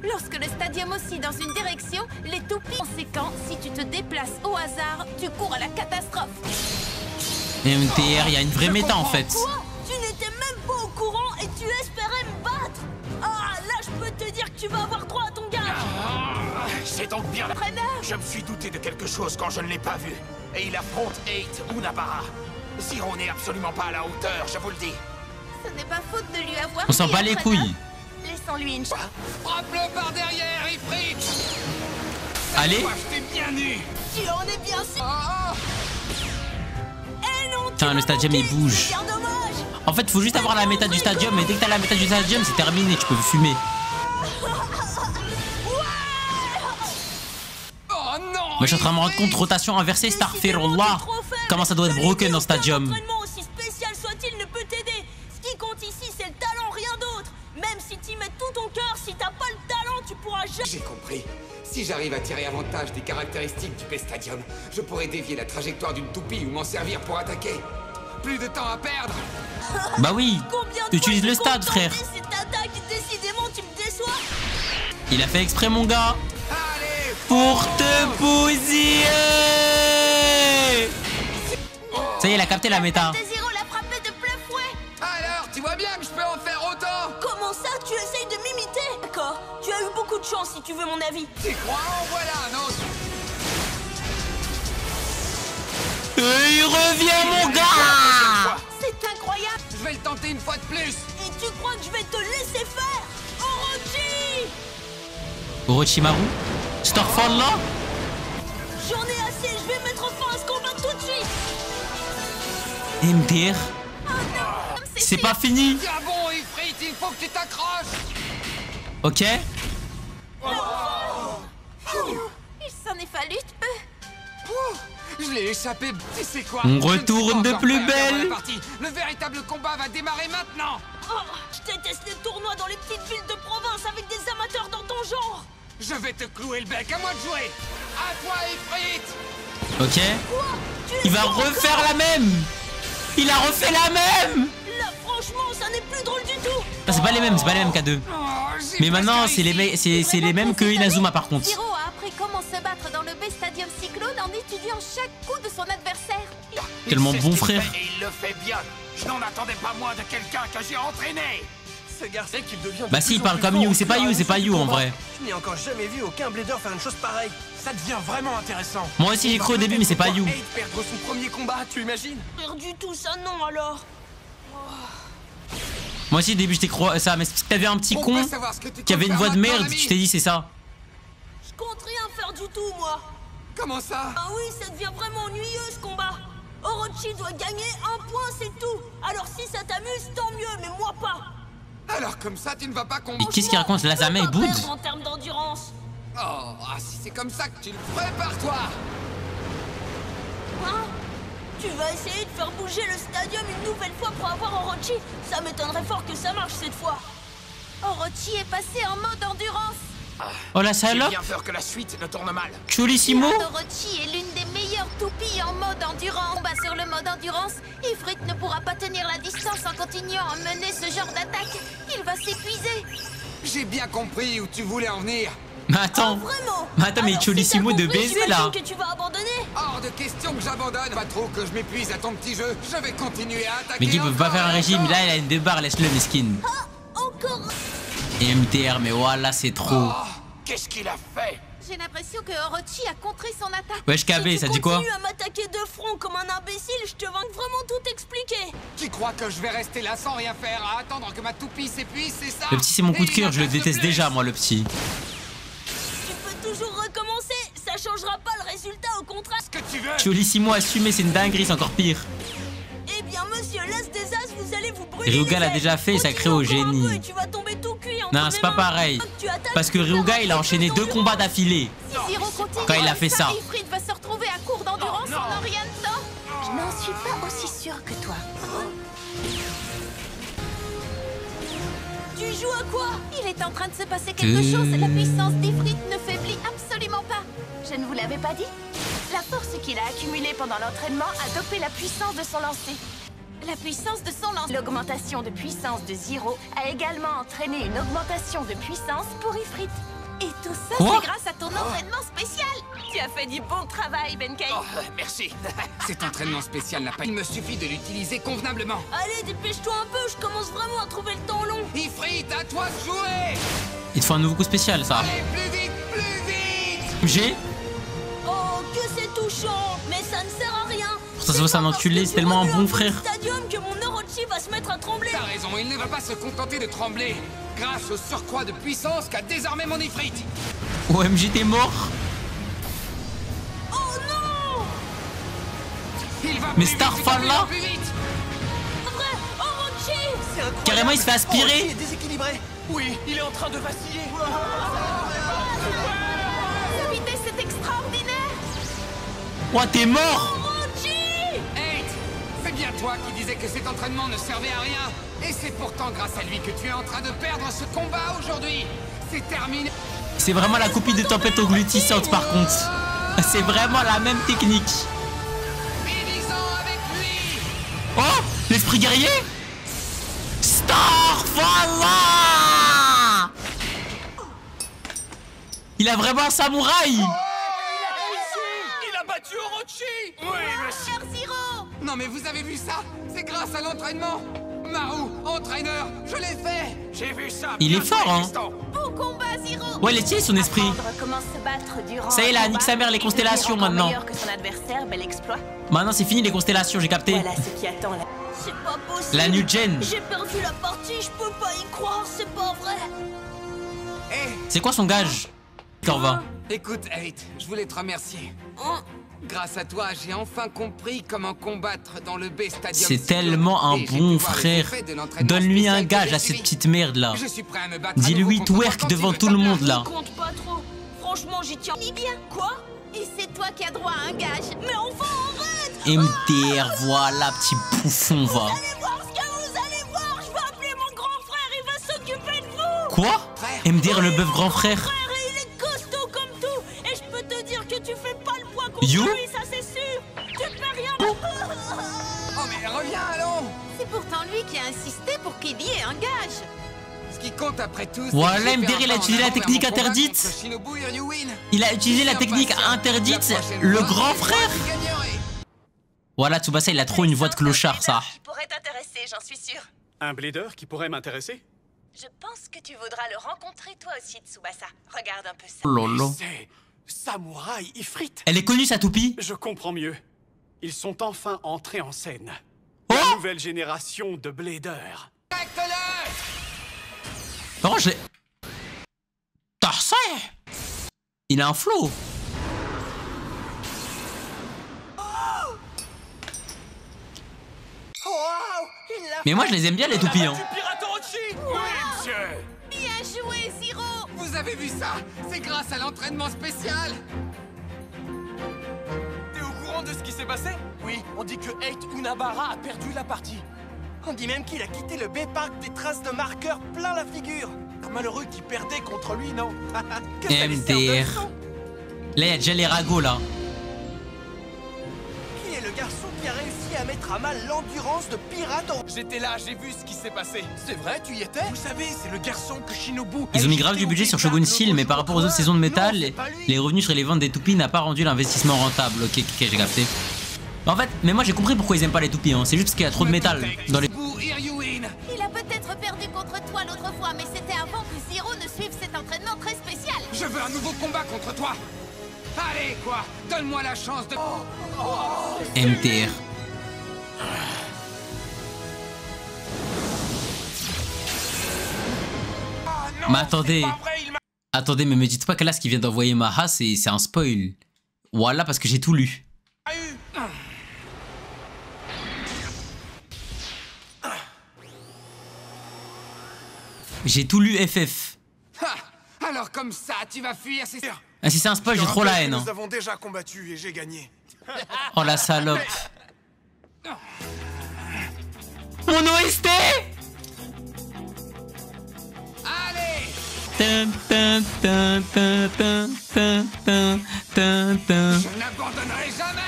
Lorsque le stadium oscille dans une direction, les toupies... Conséquent, si tu te déplaces au hasard, tu cours à la catastrophe. MTR, il y a une vraie méta en fait. Quoi? Tu n'étais même pas au courant et tu espérais me battre? Ah, là, je peux te dire que tu vas avoir droit à ton gage. C'est donc bien la... Entraîneur, Je me suis douté de quelque chose quand je ne l'ai pas vu. Et il affronte 8 ou Nabara. Zero n'est absolument pas à la hauteur, je vous le dis. ce n'est pas faute de lui avoir... On s'en dit, bat les entraîneur. couilles. Laissons-lui une chance. Frappe-le par derrière, Ifrit. Allez. Moi, je t'ai bien nu. Tu en es bien sûr. Oh, Eh non, tu Putain, le m'as stadium manqué, il bouge. c'est bien dommage. En fait, faut juste avoir la méta du stadium, et dès que t'as la méta du stadium, c'est terminé, tu peux fumer. oh non. Moi, je suis en train de me rendre compte, rotation inversée, Starfirullah. Comment ça doit être broken dans stadium. L'entraînement, aussi spécial soit-il, ne peut t'aider. Ce qui compte ici, c'est le talent, rien d'autre. Même si tu mets tout ton cœur, si t'as pas le talent, tu pourras jamais... J'ai compris. Si j'arrive à tirer avantage des caractéristiques du Bestadium, je pourrais dévier la trajectoire d'une toupie ou m'en servir pour attaquer. Plus de temps à perdre. Bah oui. Combien de Utilise fois le tu stade, comptes frère. tenter cette attaque? Décidément, tu me déçois. Il a fait exprès, mon gars. Allez, Pour te bousiller. Ça y est, il a capté la méta. Zero l'a frappé de plein fouet. alors, tu vois bien que je peux en faire autant. Comment ça, tu essayes de m'imiter? D'accord, tu as eu beaucoup de chance si tu veux mon avis. Tu crois? En voilà un autre. Et il revient, mon gars. C'est incroyable. Je vais le tenter une fois de plus. Et tu crois que je vais te laisser faire? Orochi! Orochimaru. Starfall. J'en ai assez, je vais mettre fin à ce combat tout de suite. MTR. C'est pas fini. Tiens bon, Ifrit, il faut que tu t'accroches. Ok. Il s'en est fallu de peu. Ouh, je l'ai échappé. Tu sais quoi? On Je ne suis retourne pas de encore plus prêt à perdre belle. la partie. Le véritable combat va démarrer maintenant. Oh, je déteste les tournois dans les petites villes de province avec des amateurs dans ton genre. Je vais te clouer le bec, à moi de jouer. À toi, Ifrit. Ok. Quoi? Tu Il va es encore? refaire la même. Il a refait la même. Là, franchement, ça n'est plus drôle du tout. Ah, c'est pas les mêmes, c'est pas les mêmes K2. Oh, j'ai Mais maintenant, presque c'est réussi. les mêmes que Inazuma par contre. Zero a appris comment se battre dans le Bestadium Cyclone en étudiant chaque coup de son adversaire. Tellement Il sait bon ce qu'il frère. fait et il le fait bien. Je n'en attendais pas moins de quelqu'un que j'ai entraîné. Ce garçon qu'il devient de Bah si, plus il en parle plus comme fort You, au c'est fur pas et à You, c'est pas mesure You du en combat. vrai. Je n'ai encore jamais vu aucun blader faire une chose pareille. Ça devient vraiment intéressant. Moi aussi j'ai cru au début mais c'est pas You. Et perdre son premier combat, tu imagines? Perdu tout ça, non alors. Moi aussi au début j'étais croix ça, mais c'est parce que t'avais un petit On con peut savoir ce que tu qui avait comptes une voix de faire maintenant, merde, l'ami? je t'ai dit c'est ça. Je compte rien faire du tout, moi. Comment ça? Ah oui, ça devient vraiment ennuyeux ce combat. Orochi doit gagner un point, c'est tout. Alors si ça t'amuse, tant mieux, mais moi pas. Alors comme ça, tu ne vas pas Et combattre. qu'est-ce qu'il raconte, Lazame et Je peux pas Boud? perdre en termes d'endurance. Oh, ah, si c'est comme ça que tu le prépare-toi. Hein? Tu vas essayer de faire bouger le stadium une nouvelle fois pour avoir Orochi? Ça m'étonnerait fort que ça marche cette fois. Orochi est passé en mode endurance. Oh la J'ai salope. bien peur que la suite ne tourne mal. Chulissimo. Orochi est l'une des meilleures toupies en mode endurance. Combat sur le mode endurance, Ifrit ne pourra pas tenir la distance en continuant à mener ce genre d'attaque. Il va s'épuiser. J'ai bien compris où tu voulais en venir. Mais attends. Vraiment? Mais attends, mais Alors, Chulissimo si t'as de compris, baiser là. j'imagine que tu vas abandonner? Hors de question que j'abandonne. Pas trop que je m'épuise à ton petit jeu. Je vais continuer à attaquer. Mais qui peut pas encore faire un et régime, encore. là il a une débarre, laisse-le mesquin. Encore? Et MTR, mais voilà c'est trop. Oh, Qu'est-ce qu'il a fait? J'ai l'impression que Orochi a contré son attaque. Wesh KB, ça dit quoi? Si tu continues à m'attaquer de front comme un imbécile, je te vais vraiment tout expliquer. tu crois que je vais rester là sans rien faire, à attendre que ma toupie s'épuise, c'est ça? Le petit c'est mon coup de Et cœur, il je le m'attaque de déteste plus. déjà moi le petit. Tu peux toujours recommencer, ça changera pas le résultat, au contraire. Ce que tu veux. Chulissimo assumé, c'est une dinguerie, c'est encore pire. Eh bien, monsieur l'As des As, vous allez vous brûler. Ryuga les l'a ailes. déjà fait, ça crée au Continue encore un génie. peu et tu vas tomber tout cuit entre Non, mes c'est pas mains. pareil. Tu attaques, Parce que tu Ryuga perds il a un enchaîné peu 2 combats d'endurance. d'affilée. Si Zero continue Quand il a comme fait ça. Ifrit va se retrouver à cours d'endurance en un rien de temps. Je n'en suis pas aussi sûre que toi. Tu joues à quoi? Il est en train de se passer quelque chose. La puissance d'Ifrit ne faiblit absolument pas. Je ne vous l'avais pas dit? La force qu'il a accumulée pendant l'entraînement a dopé la puissance de son lancer. La puissance de son lancer. L'augmentation de puissance de Zero a également entraîné une augmentation de puissance pour Ifrit. Et tout ça, c'est grâce à ton entraînement spécial. Tu as fait du bon travail, Benkei. Oh, merci. Cet entraînement spécial n'a pas... Il me suffit de l'utiliser convenablement. Allez, dépêche-toi un peu, je commence vraiment à trouver le temps long. Ifrit, à toi de jouer. Il te faut un nouveau coup spécial, ça. Allez, plus vite, plus vite. J'ai. Oh, que c'est touchant, mais ça ne sert à rien. Ça se voit, c'est un enculé, c'est tellement un bon frère. Stadium que mon Orochi va se mettre à trembler. T'as raison, il ne va pas se contenter de trembler. Grâce au surcroît de puissance qu'a désormais mon Ifrit. OMG, t'es mort. Oh non. Il va Mais plus Starfall, vite, là plus vite. Vrai, Orochi. Carrément, il se fait aspirer. Il est déséquilibré. Oui, il est en train de vaciller. Sa vitesse est extraordinaire. Ouah, t'es mort. Orochi. Hey, c'est bien toi qui disais que cet entraînement ne servait à rien. Et c'est pourtant grâce à lui que tu es en train de perdre ce combat aujourd'hui. C'est terminé. C'est vraiment la copie de Tempête Englutissante, par contre. C'est vraiment la même technique. Finissons avec lui. Oh, l'esprit guerrier. Starfall. Il a vraiment un samouraï. Il a battu Orochi. Oui, monsieur. Zero. Non mais vous avez vu ça? C'est grâce à l'entraînement. Maru, entraîneur, je l'ai fait. J'ai vu ça. Il est fort, hein. Bon combat, Zero. Ouais, il est stylé son esprit. Apprendre comment se battre durant Ça y est, un là, combat nique sa mère les et constellations, devenir encore maintenant. meilleur que son adversaire, bel exploit. Maintenant, c'est fini les constellations, j'ai capté. Voilà ce qui attend là. C'est pas possible. La new gen. J'ai perdu la partie, je peux pas y croire, c'est pas vrai. Eh, C'est quoi son gage, Corva? écoute, Eight, je voulais te remercier. Grâce à toi, j'ai enfin compris comment combattre dans le B Stadium. C'est tellement un Et j'ai bon pu voir les frère. effets de l'entraînement Donne-lui un spécial que gage j'ai à cette suivi. petite merde là. Je suis prêt à me battre à Dis-lui nouveau contre twerk toi quand devant tu tout veux le ta monde place. là. Compte pas trop. Franchement, j'y tiens ni bien. Quoi? Et c'est toi qui as droit à un gage. Mais enfin, arrête. MDR, voilà, petit bouffon, va. Allez voir ce que vous allez voir. Je vais appeler mon grand frère, il va s'occuper de vous. Quoi? MDR, le bœuf grand frère. Frère, il est costaud comme tout. Et je peux te dire que tu fais pas le poids contre You? lui, ça c'est sûr. Tu peux rien. Oh mais reviens, allons. C'est pourtant lui qui a insisté pour qu'il y ait un gage. Ce qui compte après tout, c'est Voilà, que j'ai fait MDR, un il a pas en utilisé la avant vers technique mon combat interdite. contre Shinobu Ryuin. Il a utilisé la technique interdite, le grand frère. Voilà, Tsubasa, il a trop une voix de clochard, ça. Qui pourrait t'intéresser, j'en suis sûre. Un blader qui pourrait m'intéresser? Je pense que tu voudras le rencontrer toi aussi, Tsubasa. Regarde un peu ça. Oh lolo. C'est Samouraï Ifrit. Elle est connue, sa toupie. Je comprends mieux. Ils sont enfin entrés en scène. Oh, La nouvelle génération de bladers. non, j'ai... T'as ça? Il a un flow. Mais moi, je les aime bien, les toupies, hein. Pirate Orochi. Oui, monsieur. Bien joué, Zero. Vous avez vu ça? C'est grâce à l'entraînement spécial. T'es au courant de ce qui s'est passé? Oui, on dit que Eight Unabara a perdu la partie. On dit même qu'il a quitté le B-Park des traces de marqueurs plein la figure. Malheureux qui perdait contre lui, non? Que ça lui serve de MDR. leçon. Là, il y a déjà les ragots, là. Qui est le garçon qui a réussi à mettre à mal l'endurance de Pirate Orochi? J'étais là, j'ai vu ce qui s'est passé. C'est vrai, tu y étais? Vous savez, c'est le garçon que Shinobu... Ils ont mis grave du budget sur Shogun Steel, mais par rapport aux autres saisons de métal, les revenus sur les ventes des toupies n'a pas rendu l'investissement rentable. Ok, j'ai capté. En fait, mais moi j'ai compris pourquoi ils aiment pas les toupies, hein. C'est juste parce qu'il y a trop de métal dans les... Il a peut-être perdu contre toi l'autre fois, mais c'était avant que Zero ne suive cet entraînement très spécial. Je veux un nouveau combat contre toi. Allez, quoi. Donne-moi la chance de... MTR. Mais attendez. Attendez, mais me dites pas que là, ce qu'il vient d'envoyer Maha, c'est un spoil. Voilà, parce que j'ai tout lu. J'ai tout lu FF. Ha! Alors comme ça, tu vas fuir, c'est sûr. Ah, si c'est un spoil, j'ai trop la haine. Nous avons déjà combattu et j'ai gagné. Oh la salope. Mon OST. Allez. Je n'abandonnerai jamais.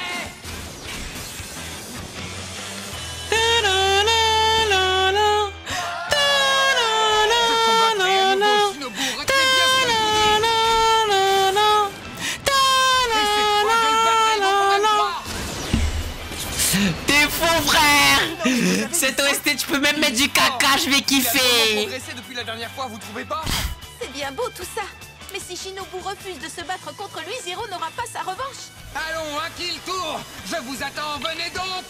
T'es fou, frère. Cette OST, tu peux même mettre du caca, je vais kiffer. Il a progressé depuis la dernière fois, vous trouvez pas? C'est bien beau tout ça. Mais si Shinobu refuse de se battre contre lui, Zero n'aura pas sa revanche. Allons, un kill tour. Je vous attends, venez donc.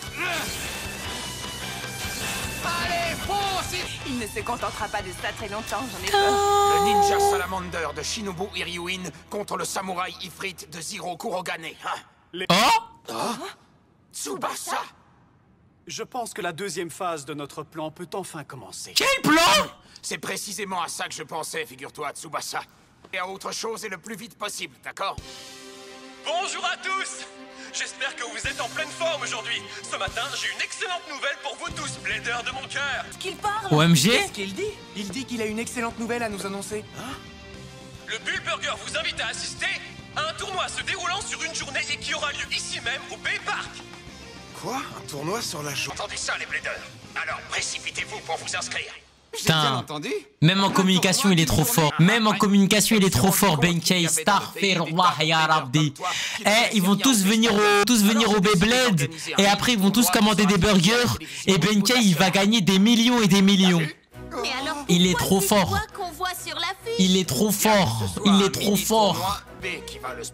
Allez, fonce. Il ne se contentera pas de ça très longtemps, j'en ai peur. Le ninja salamander de Shinobu Hiryuin contre le samouraï Ifrit de Zero Kurogane. Hein? Oh. Tsubasa. Je pense que la deuxième phase de notre plan peut enfin commencer. Quel plan? C'est précisément à ça que je pensais, figure-toi, Tsubasa. Et à autre chose et le plus vite possible, d'accord? Bonjour à tous. J'espère que vous êtes en pleine forme aujourd'hui. Ce matin, j'ai une excellente nouvelle pour vous tous, Bladers de mon cœur. Qu'il parle. OMG. Qu'est-ce qu'il dit? Il dit qu'il a une excellente nouvelle à nous annoncer. Hein? Le Bull Burger vous invite à assister à un tournoi se déroulant sur une journée et qui aura lieu ici même au Bay Park. Quoi? Un tournoi sur la journée? Entendez ça, les Bladers? Alors précipitez-vous pour vous inscrire. J'ai bien Putain. entendu. Même en communication, il est trop fort. Même en communication, il est trop fort. Benkei, Starfirullah ya Rabbi. Eh, ils vont tous venir au Beyblade. Et après, ils vont tous commander des burgers. Et Benkei, il va gagner des millions et des millions. Mais alors, Il est pourquoi trop ces fort. doigts qu'on voit sur l'affiche? Il est trop fort. Il est trop fort.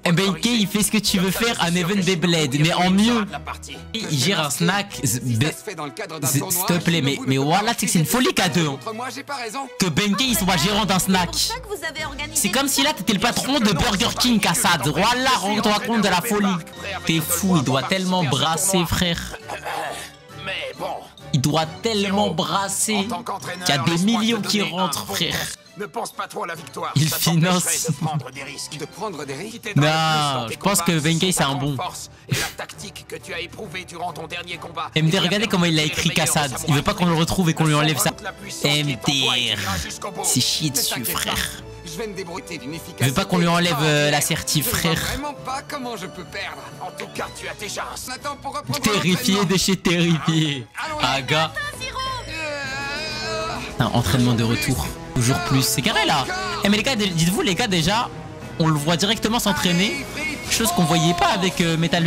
Et Benkei, il fait ce que tu veux faire, un event Beyblade, mais en mieux. Il gère un snack. Si ça se fait dans le cadre d'un tournoi, S'il te plaît, Shinobu mais ne peut voilà, pas c'est que c'est une folie qu'à deux. contre moi, j'ai pas raison. Que Benkei, il soit gérant d'un snack. C'est pour ça que vous avez organisé C'est comme si là t'étais le patron de Burger King, Kassad. Voilà, rends-toi compte de la folie. T'es fou, il doit tellement brasser, frère. Mais bon. Il doit tellement brasser qu'il y a des millions qui rentrent, frère. Ne pense pas trop à la victoire. Il Ça finance. t'empêcherait de prendre des risques. De prendre des risques. Non, je pense que Benkei c'est un bon. Et la tactique que tu as éprouvée durant ton dernier combat. MD, regardez comment il a écrit Kassad. Il veut pas qu'on le retrouve et qu'on lui enlève ça. MDR. C'est chier dessus, frère. Je vais me débrouiller d'une efficacité. Il veut pas qu'on lui enlève l'assertif, Je ne vois frère. vraiment pas comment je peux perdre. En tout cas, tu as déjà un... Attends pour reprendre Terrifié l'entraînement. de chez terrifié. Aga. Un entraînement de retour. Toujours plus. C'est carré là. Eh mais les gars, dites-vous les gars déjà, on le voit directement s'entraîner. Chose qu'on voyait pas avec Metal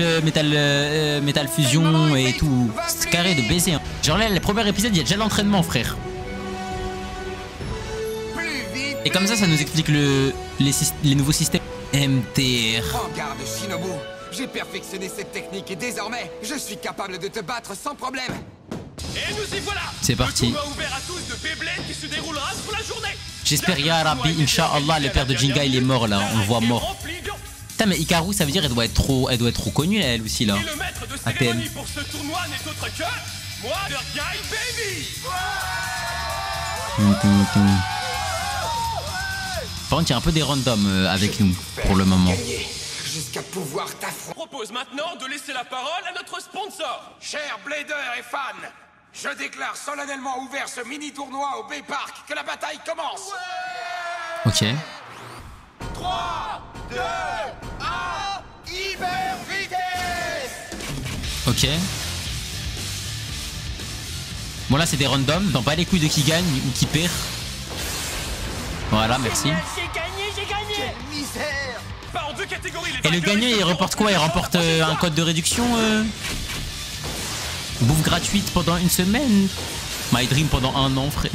Fusion et tout. C'est carré de baiser. Hein. Genre là, le premier épisode, il y a déjà l'entraînement, frère. Et comme ça nous explique les nouveaux systèmes. MTR. Prends garde, Shinobu. J'ai perfectionné cette technique et désormais, je suis capable de te battre sans problème. Et nous y voilà. C'est parti. Le tournoi ouvert à tous de Beyblade qui se déroulera sur la journée. J'espère, ya Rabbi, Inch'Allah, le père de Jinga, il est mort là. On le voit mort. Putain, mais Hikaru, ça veut dire elle doit être trop connue, elle aussi là. Et le maître de cérémonie pour ce tournoi n'est autre que moi, le Guy Baby. Par contre, il y a un peu des randoms avec nous pour le moment. Jusqu'à pouvoir t'affronter. Je propose maintenant de laisser la parole à notre sponsor. Chers Bladers et fans, je déclare solennellement ouvert ce mini-tournoi au Bay Park. Que la bataille commence. Ok. 3, 2, 1, hyper vitesse. Ok. Bon là c'est des randoms, dans pas les couilles de qui gagne ou qui perd. Voilà, merci. J'ai gagné. Quelle misère. Pas en deux catégories, les Et le gagnant il remporte quoi? Il remporte un code de réduction bouffe gratuite pendant une semaine. My Dream pendant 1 an, frère.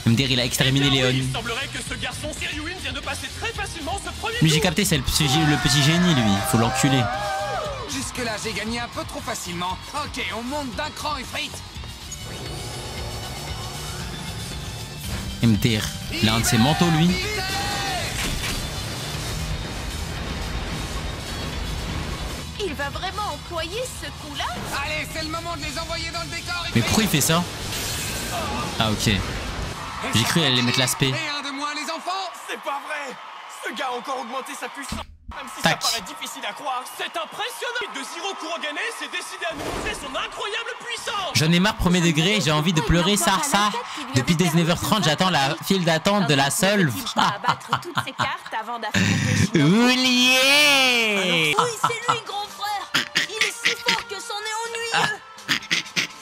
MDR, il a exterminé Léon. Il semblerait que ce garçon Hiryuin vient de passer très facilement ce premier Lui j'ai tour. capté, c'est le petit génie lui. Faut l'enculer. Jusque-là, j'ai gagné un peu trop facilement. Ok, on monte d'un cran, Ifrit. MDR, il a un de ses manteaux lui. Il va vraiment employer ce coup-là? Allez, c'est le moment de les envoyer dans le décor. Mais pourquoi il fait ça? Ah ok. J'ai cru qu'elle allait mettre l'aspect. Et un de moins, les enfants. C'est pas vrai. Ce gars a encore augmenté sa puissance. Même si Tac. ça paraît difficile à croire, c'est impressionnant. De Zero Kurogane s'est décidé à nous montrer son incroyable puissance. J'en ai marre premier degré, j'ai envie de pleurer, ça. Depuis 19h30, j'attends la file d'attente de la Solve. Pas abattre toutes ces cartes avant d'affronter Shinobu. Oulié. Oui, c'est lui, grand frère. Il est si fort que c'en est ennuyeux.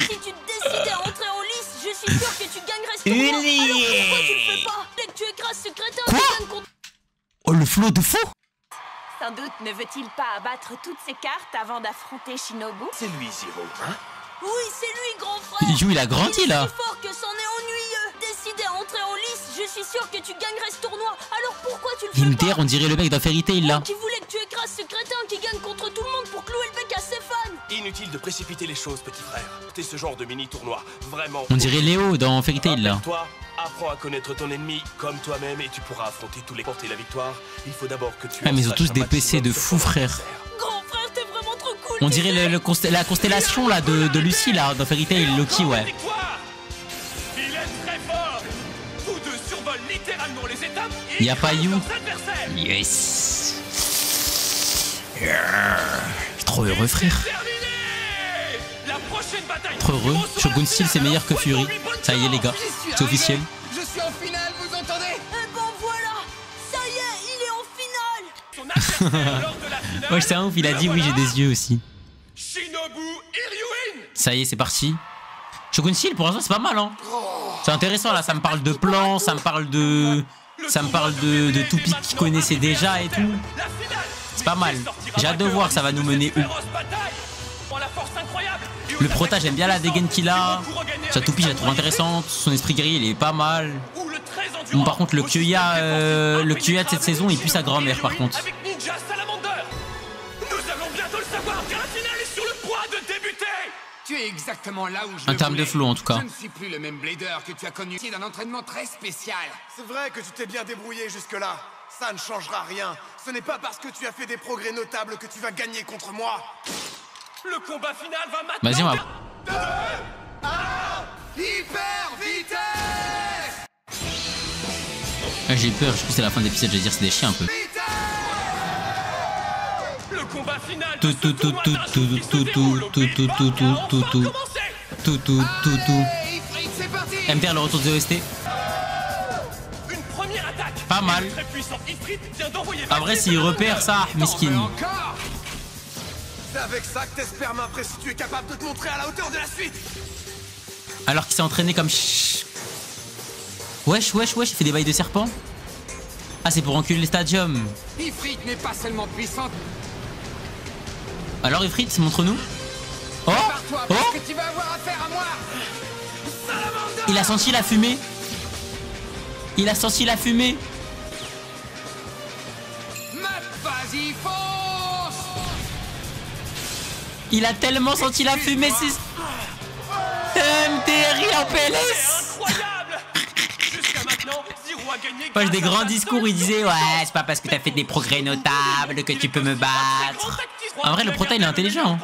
Si tu te décidais à entrer en lice, je suis sûr que tu gagnerais ce tournoi. Alors pourquoi tu le fais pas? Dès que tu écrases ce crétin qui gagne contre... Oh, le flot de fou. Sans doute ne veut-il pas abattre toutes ces cartes avant d'affronter Shinobu. C'est lui, Zero, hein? Oui, c'est lui, grand frère. Il joue, il a grandi Il est là. si fort que c'en est ennuyeux. Décidé à entrer en lice, je suis sûr que tu gagnerais ce tournoi. Alors pourquoi tu le fais MDR, pas? on dirait le mec dans Fairy Tail là. Qui voulait que tu écrases ce crétin qui gagne contre tout le monde pour clouer le bec à ses fans. Inutile de précipiter les choses, petit frère. T'es ce genre de mini-tournoi, vraiment. On dirait Léo dans Fairy Tail là. Toi, apprends à connaître ton ennemi comme toi-même et tu pourras affronter tous les porter la victoire. Il faut d'abord que tu... Ah, mais ils ont saches tous un des maximum PC de sur fou, ton frère. adversaire. Grand frère, t'es vraiment trop cool. On dirait la constellation là de Lucie là dans Fairy Tail, Loki, ouais. Victoire. Il est très fort. Tous deux survolent littéralement les étapes et Y a pas écrasent You. leurs adversaires. Yes. Je suis trop heureux, frère. Terminé. La prochaine bataille. Trop heureux. Shogun Steel c'est meilleur que Fury. Ça y est les gars, c'est officiel. Je suis en finale, vous entendez? Et bon voilà, ça y est, il est en finale. Son adversaire lors de la finale. Ouais, c'est un ouf, il a dit oui, j'ai des yeux aussi. Shinobu Iryuin. Ça y est, c'est parti. Shogun Steel pour l'instant c'est pas mal hein. C'est intéressant là, ça me parle de plans, ça me parle de Toupie qui connaissait déjà et tout. C'est pas mal. J'ai hâte de voir ça va nous mener où. Le prota, j'aime bien la dégaine qu'il a. Sa toupie, je la trouve intéressante. Son esprit guerrier, il est pas mal. Bon, par contre, le Kyoya de cette saison, il pue sa grand-mère par contre. Avec Ninja Salamander. Nous allons bientôt le savoir car la finale est sur le point de débuter. Tu es exactement là où je En le termes de voulais. flow, en tout cas. Je ne suis plus le même blader que tu as connu. C'est un entraînement très spécial. C'est vrai que tu t'es bien débrouillé jusque-là. Ça ne changera rien. Ce n'est pas parce que tu as fait des progrès notables que tu vas gagner contre moi. Le combat final va maintenant. Vas-y, on va. Hyper vitesse! Ah, j'ai peur, je pense que c'est la fin de l'épisode, je vais dire c'est des chiens un peu. Le combat final. Tout tout tout tout tout tout tout tout tout tout tout tout tout tout tout. C'est parti! MTR le retour de OST. Une première attaque. Pas mal. Le très puissant Ifrit vient d'envoyer. En vrai s'il repère ça, miskin. Encore! C'est avec ça que t'espères m'impresser si tu es capable de te montrer à la hauteur de la suite. Alors qu'il s'est entraîné comme Wesh, il fait des bails de serpent. Ah, c'est pour enculer le stadium. Ifrit n'est pas seulement puissante. Alors Ifrit, montre-nous. Oh, Prépare-toi oh, parce que tu vas avoir affaire à moi. il a senti la fumée. Il a senti la fumée. Vas-y, fonce! Il a tellement senti la fumée, c'est... MTR en PLS. Incroyable. Jusqu'à maintenant, Zero a gagné. Poche des grands discours, il disait ouais, c'est pas parce que t'as fait des progrès notables que tu peux me battre. En vrai, le prota, il est intelligent. Hein.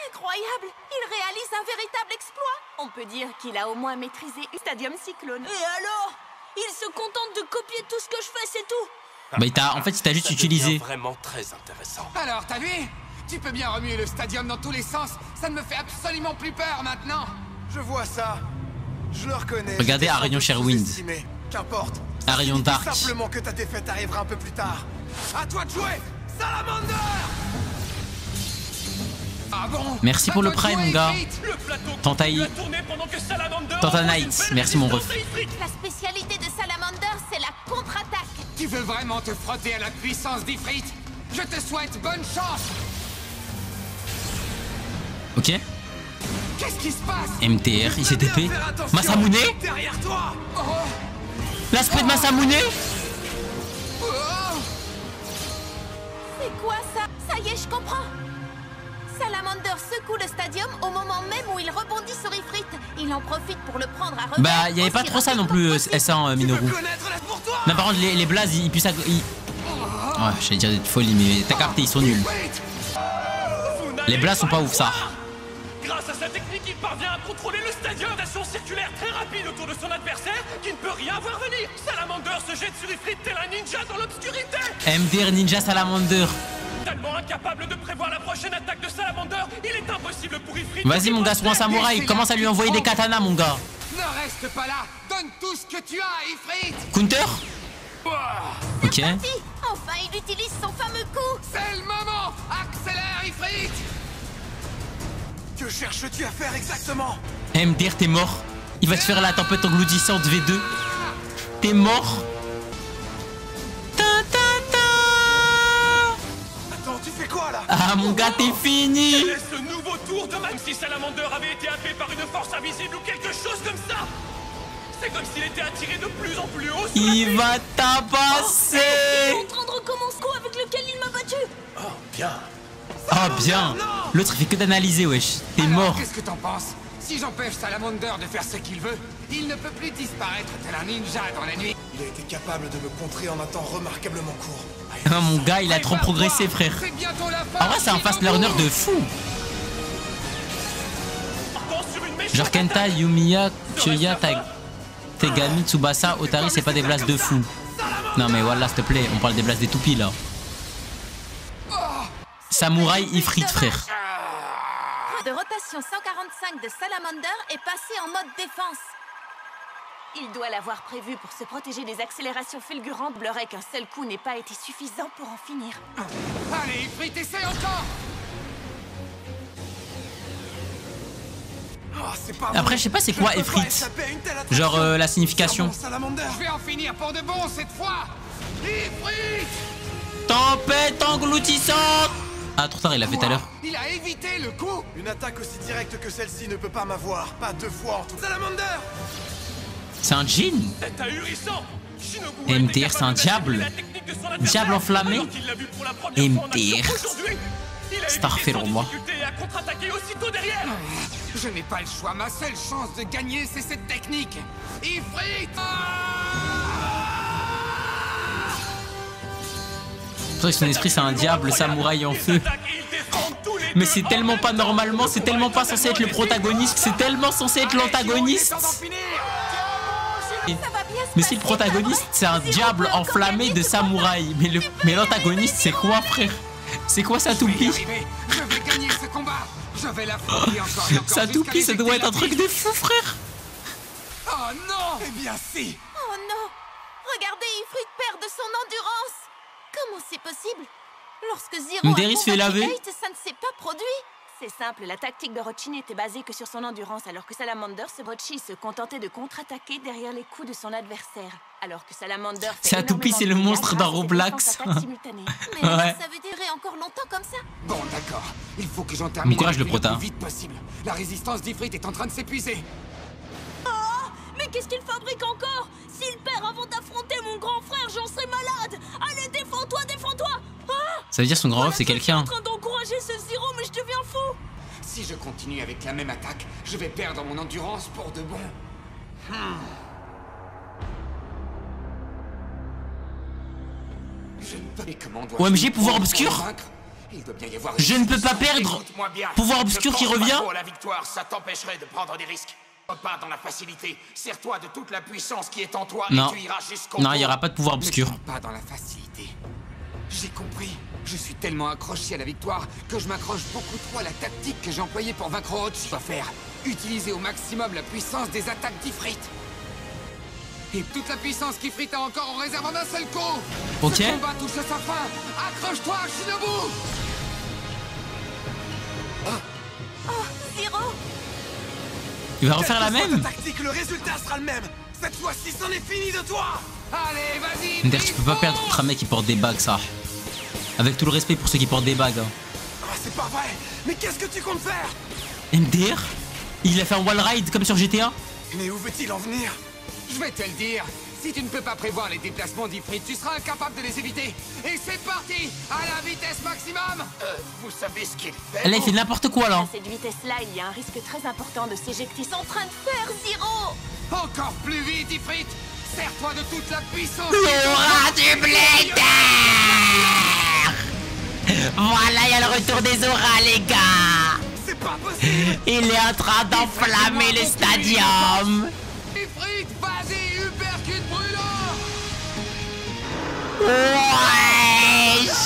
Incroyable, il réalise un véritable exploit. On peut dire qu'il a au moins maîtrisé Stadium Cyclone. Et alors? Il se contente de copier tout ce que je fais, c'est tout. Bah, en fait, il t'a juste Ça utilisé. devient vraiment très intéressant. Alors, t'as vu? Tu peux bien remuer le stadium dans tous les sens. Ça ne me fait absolument plus peur maintenant. Je vois ça. Je le reconnais. Regardez J'étais sans Arion doute Sherwind. sous-estimé. Qu'importe. Arion Dis Dark. simplement que ta défaite arrivera un peu plus tard. À toi de jouer, Salamander. Ah bon? Merci pour le Pas toi de prime, jouer, mon gars. Ifrit. Le plateau Tantaï. a tourné pendant que Salamander Tanta envoie Knight. une belle Merci, mon résistance ref. à Ifrit. La spécialité de Salamander, c'est la contre-attaque. Tu veux vraiment te frotter à la puissance d'Ifrit? Je te souhaite bonne chance. Ok. Qu'est-ce qui se passe? MTR, ICTP. Faire attention. Masamune. Derrière toi. L'aspect de Masamune. Oh. C'est quoi ça? Ça y est, je comprends. Salamander secoue le stadium au moment même où il rebondit sur Ifrit. Il en profite pour le prendre à revers. Bah, il y avait pas aussi trop ça non rapidement plus, possible. S1 Minoru. Connaître la pour toi. Non, par contre, les blazes, ils puissent. Ouais, j'allais dire des folies, mais t'as capté, ils sont nuls. Les blazes sont pas ouf, ça. Grâce à sa technique, il parvient à contrôler le stadium. Station circulaire très rapide autour de son adversaire qui ne peut rien voir venir. Salamander se jette sur Ifrit tel un ninja dans l'obscurité. MDR Ninja Salamander. Tellement incapable de prévoir la prochaine attaque de Salamander, il est impossible pour Ifrit. Vas-y mon gars, sois un samouraï. Commence à lui envoyer des katanas mon gars. Ne reste pas là. Donne tout ce que tu as, Ifrit. Counter. Ok. Parti. Enfin, il utilise son fameux coup. C'est le moment. Accélère, Ifrit. Que cherches-tu à faire exactement? MDR, t'es mort. Il va te faire la tempête engloutissante V2. T'es mort. Attends, tu fais quoi là? Ah mon gars, t'es fini. Quel est ce nouveau tour de Même si Salamander avait été happé par une force invisible ou quelque chose comme ça. C'est comme s'il était attiré de plus en plus haut. Il va tabasser. Il est en train de recommencer coup avec lequel il m'a battu. Oh, bien. Ah bien. L'autre il fait que d'analyser, wesh. T'es Alors, mort. qu'est-ce que t'en penses? Si j'empêche Salamander de faire ce qu'il veut, il ne peut plus disparaître tel un ninja dans la nuit. Il a été capable de me contrer en un temps remarquablement court. Ah, mon gars, il a trop progressé, frère. C'est bientôt la fin. En vrai, c'est un fast learner de fou. Genre Kenta, Yumiya, Kyoya, Tegami, Tsubasa, Otari, c'est pas des blasts de fou. Non mais voilà, s'il te plaît, on parle des blasts des toupies là. Samouraï Ifrit, frère. De rotation 145 de Salamander est passé en mode défense. Il doit l'avoir prévu pour se protéger des accélérations fulgurantes. Bleurait qu'un seul coup n'ait pas été suffisant pour en finir. Allez, Ifrit, essaie encore. Après, je sais pas c'est quoi Ifrit. Genre la signification. Je vais en finir pour de bon cette fois. Ifrit. Tempête engloutissante. Ah, trop tard, il l'a fait tout à l'heure. Il a évité le coup. Une attaque aussi directe que celle-ci ne peut pas m'avoir. Pas deux fois en tout. Salamander. C'est un djinn. C'est ahurissant. MDR, c'est un diable. Diable enflammé. MDR. Starfirullah. Je n'ai pas le choix. Ma seule chance de gagner, c'est cette technique. Ifrit. C'est vrai que son esprit, c'est un diable samouraï en feu. Mais c'est tellement pas normalement, c'est tellement pas censé être le protagoniste, c'est tellement censé être l'antagoniste. Mais si le protagoniste, c'est un diable enflammé de samouraï, mais l'antagoniste, c'est quoi, frère? C'est quoi sa toupie? Je vais gagner ce combat. Je vais l'affronter encore et encore. Sa toupie, ça doit être un truc de fou, frère. Oh non. Eh bien si. Oh non. Regardez, Ifrit perd de son endurance. Comment c'est possible? Lorsque Zero Mderis fait laver. Ça ne s'est pas produit. C'est simple, la tactique de Rochi n'était basée que sur son endurance, alors que Salamander, Rochi se contentait de contre-attaquer derrière les coups de son adversaire. Alors que Salamander fait Sa toupie, c'est le monstre dans Roblox. Mais Ouais. ça veut durer encore longtemps comme ça? Bon, d'accord. Il faut que j'en termine Bon courage, avec le lui prota. le plus vite possible. La résistance d'Ifrit est en train de s'épuiser. Oh, mais qu'est-ce qu'il fabrique encore? S'il perd avant d'affronter mon grand frère, j'en serai malade. Allez, défends-toi, défends-toi. Ah, Ça veut dire son grand ref, c'est quelqu'un. je suis en train d'encourager ce Zero, mais je deviens fou. Si je continue avec la même attaque, je vais perdre mon endurance pour de bon. Je ne peux... Et comment dois-je OMG, pouvoir me obscur. convaincre? Il doit bien y avoir... Je ne peux pas perdre. Écoute-moi bien. Pouvoir obscur qui revient. Pour la victoire, ça t'empêcherait de prendre des risques. Pas dans la facilité. Sers-toi de toute la puissance qui est en toi Non. et tu iras jusqu'au Non, bout. il n'y aura pas de pouvoir Ne obscur. sois pas dans la facilité. J'ai compris. Je suis tellement accroché à la victoire que je m'accroche beaucoup trop à la tactique que j'ai employée pour vaincre Orochi. Je dois faire utiliser au maximum la puissance des attaques d'Ifrit. Et toute la puissance qu'Ifrit a encore en réserve en un seul coup. Ok. Ce combat touche à sa fin. Accroche-toi, Shinobu. Zero. Il va refaire la même. Tactique, le résultat sera le même. Cette fois-ci, c'en est fini de toi. Allez, vas-y. MDR, tu peux pas perdre contre un mec qui porte des bagues, ça. Avec tout le respect pour ceux qui portent des bagues. Hein. Ah, c'est pas vrai. Mais qu'est-ce que tu comptes faire? MDR, il a fait un wall ride comme sur GTA. Mais où veut-il en venir? Je vais te le dire. Si tu ne peux pas prévoir les déplacements d'Ifrit, tu seras incapable de les éviter. Et c'est parti, à la vitesse maximum. Vous savez ce qu'il fait? Là, il fait n'importe quoi, là. À cette vitesse-là, il y a un risque très important de s'éjecter. Ils sont en train de faire Zero. Encore plus vite, Ifrit. Sers-toi de toute la puissance. L'aura du Blader. Voilà, il y a le retour des auras, les gars. pas possible. Il est en train d'enflammer le stadium. Ifrit, vas-y, uppercut brûlant. Wesh.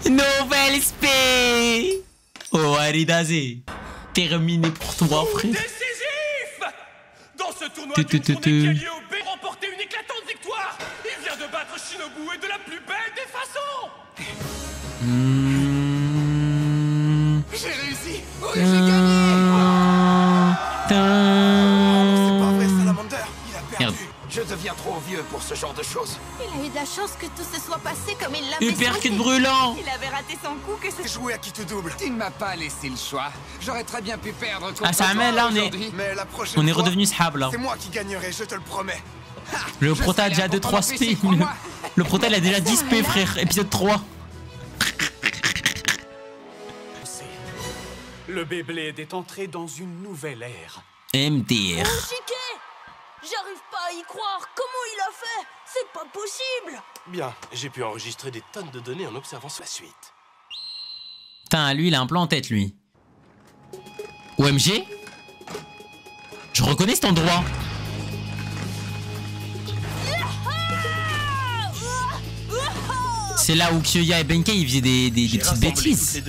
Nouvelle spé. Oh, Aridaze. Terminé pour toi, frère. Décisif! Dans ce tournoi d'une journée qui a lieu au B, remporté une éclatante victoire. Il vient de battre Shinobu et de la plus belle des façons. J'ai réussi. Oui, j'ai gagné. C'est pas vrai, Salamander. Il a perdu. Merde. Je deviens trop vieux pour ce genre de choses. Il a eu de la chance que tout se soit passé comme il l'avait Uppercut souhaité. brûlant. Il avait raté son coup que c'est... Jouer à qui te double. Tu ne m'as pas laissé le choix. J'aurais très bien pu perdre contre Ah, ça toi amène, là, on est- aujourd'hui. Mais la prochaine On est fois, redevenu Shab là. c'est moi qui gagnerai, je te le promets. Le Je prota a serai déjà là pour 2-3 t'en empêcher, spé. crois-moi. Le prota il a déjà 10 spé, frère. Épisode 3. Le Beyblade est entré dans une nouvelle ère. MDR. Chiquet! J'arrive pas à y croire. Comment il a fait? C'est pas possible. Bien, j'ai pu enregistrer des tonnes de données en observant la suite. Putain, lui il a un plan en tête, lui. OMG? Je reconnais cet endroit. C'est là où Kyoya et Benkei ils faisaient des petites bêtises.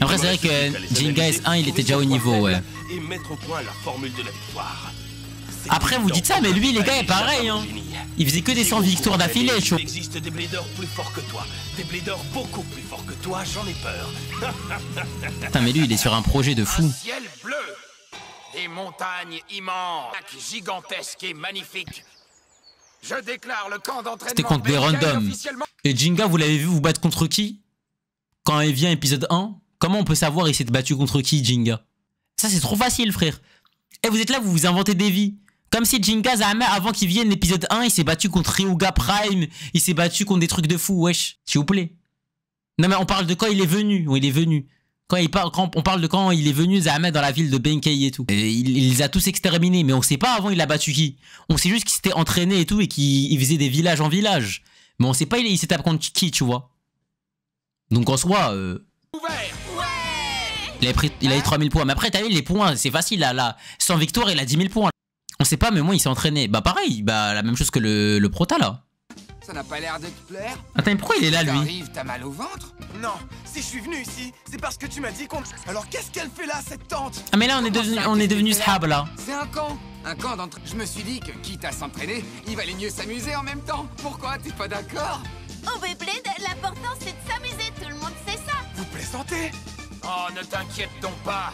Après, c'est vrai que Jinga S1 il était déjà au niveau, ouais. Et mettre au point la formule de la victoire. Après, vous dites ça, mais lui, les gars, est pareil, hein. Il faisait que des 100 victoires d'affilée, chaud. Il existe des bladers plus forts que toi. Des bladers beaucoup plus forts que toi, j'en ai peur. Putain, mais lui, il est sur un projet de fou. Un ciel bleu, des montagnes immenses, un lac gigantesque et magnifique. Je déclare le camp d'entraînement. C'était contre des Benkei randoms. officiellement. Et Jinga, vous l'avez vu vous battre contre qui? Quand il vient épisode 1, comment on peut savoir il s'est battu contre qui, Jinga? Ça, c'est trop facile, frère. Et vous êtes là, vous vous inventez des vies. Comme si Jinga Zahame, avant qu'il vienne l'épisode 1, il s'est battu contre Ryuga Prime, il s'est battu contre des trucs de fou, wesh. S'il vous plaît. Non mais on parle de quand il est venu, où il est venu. Quand on parle de quand il est venu Zahame dans la ville de Benkei et tout. Et il les a tous exterminés, mais on sait pas avant il a battu qui. On sait juste qu'il s'était entraîné et tout et qu'il faisait des villages en village. Mais on sait pas il s'est tapé contre qui, tu vois. Donc en soi, il a eu 3000 points. Mais après, t'as vu les points, c'est facile là. Sans victoire, il a 10 000 points. On sait pas, mais moi il s'est entraîné. Bah pareil, bah la même chose que le prota là. Ça n'a pas l'air de te plaire. Attends, mais pourquoi il est là lui? T'arrives, t'as mal au ventre? Non, si je suis venu ici, c'est parce que tu m'as dit qu'on... Alors qu'est-ce qu'elle fait là, cette tante? Ah mais là on est devenu Shab là. C'est un camp. Un camp d'entre... Je me suis dit que, quitte à s'entraîner, il valait mieux s'amuser en même temps. Pourquoi? T'es pas d'accord? Au Beyblade, l'important c'est de s'amuser, tout le monde sait ça. Vous plaisantez? Oh, ne t'inquiète donc pas.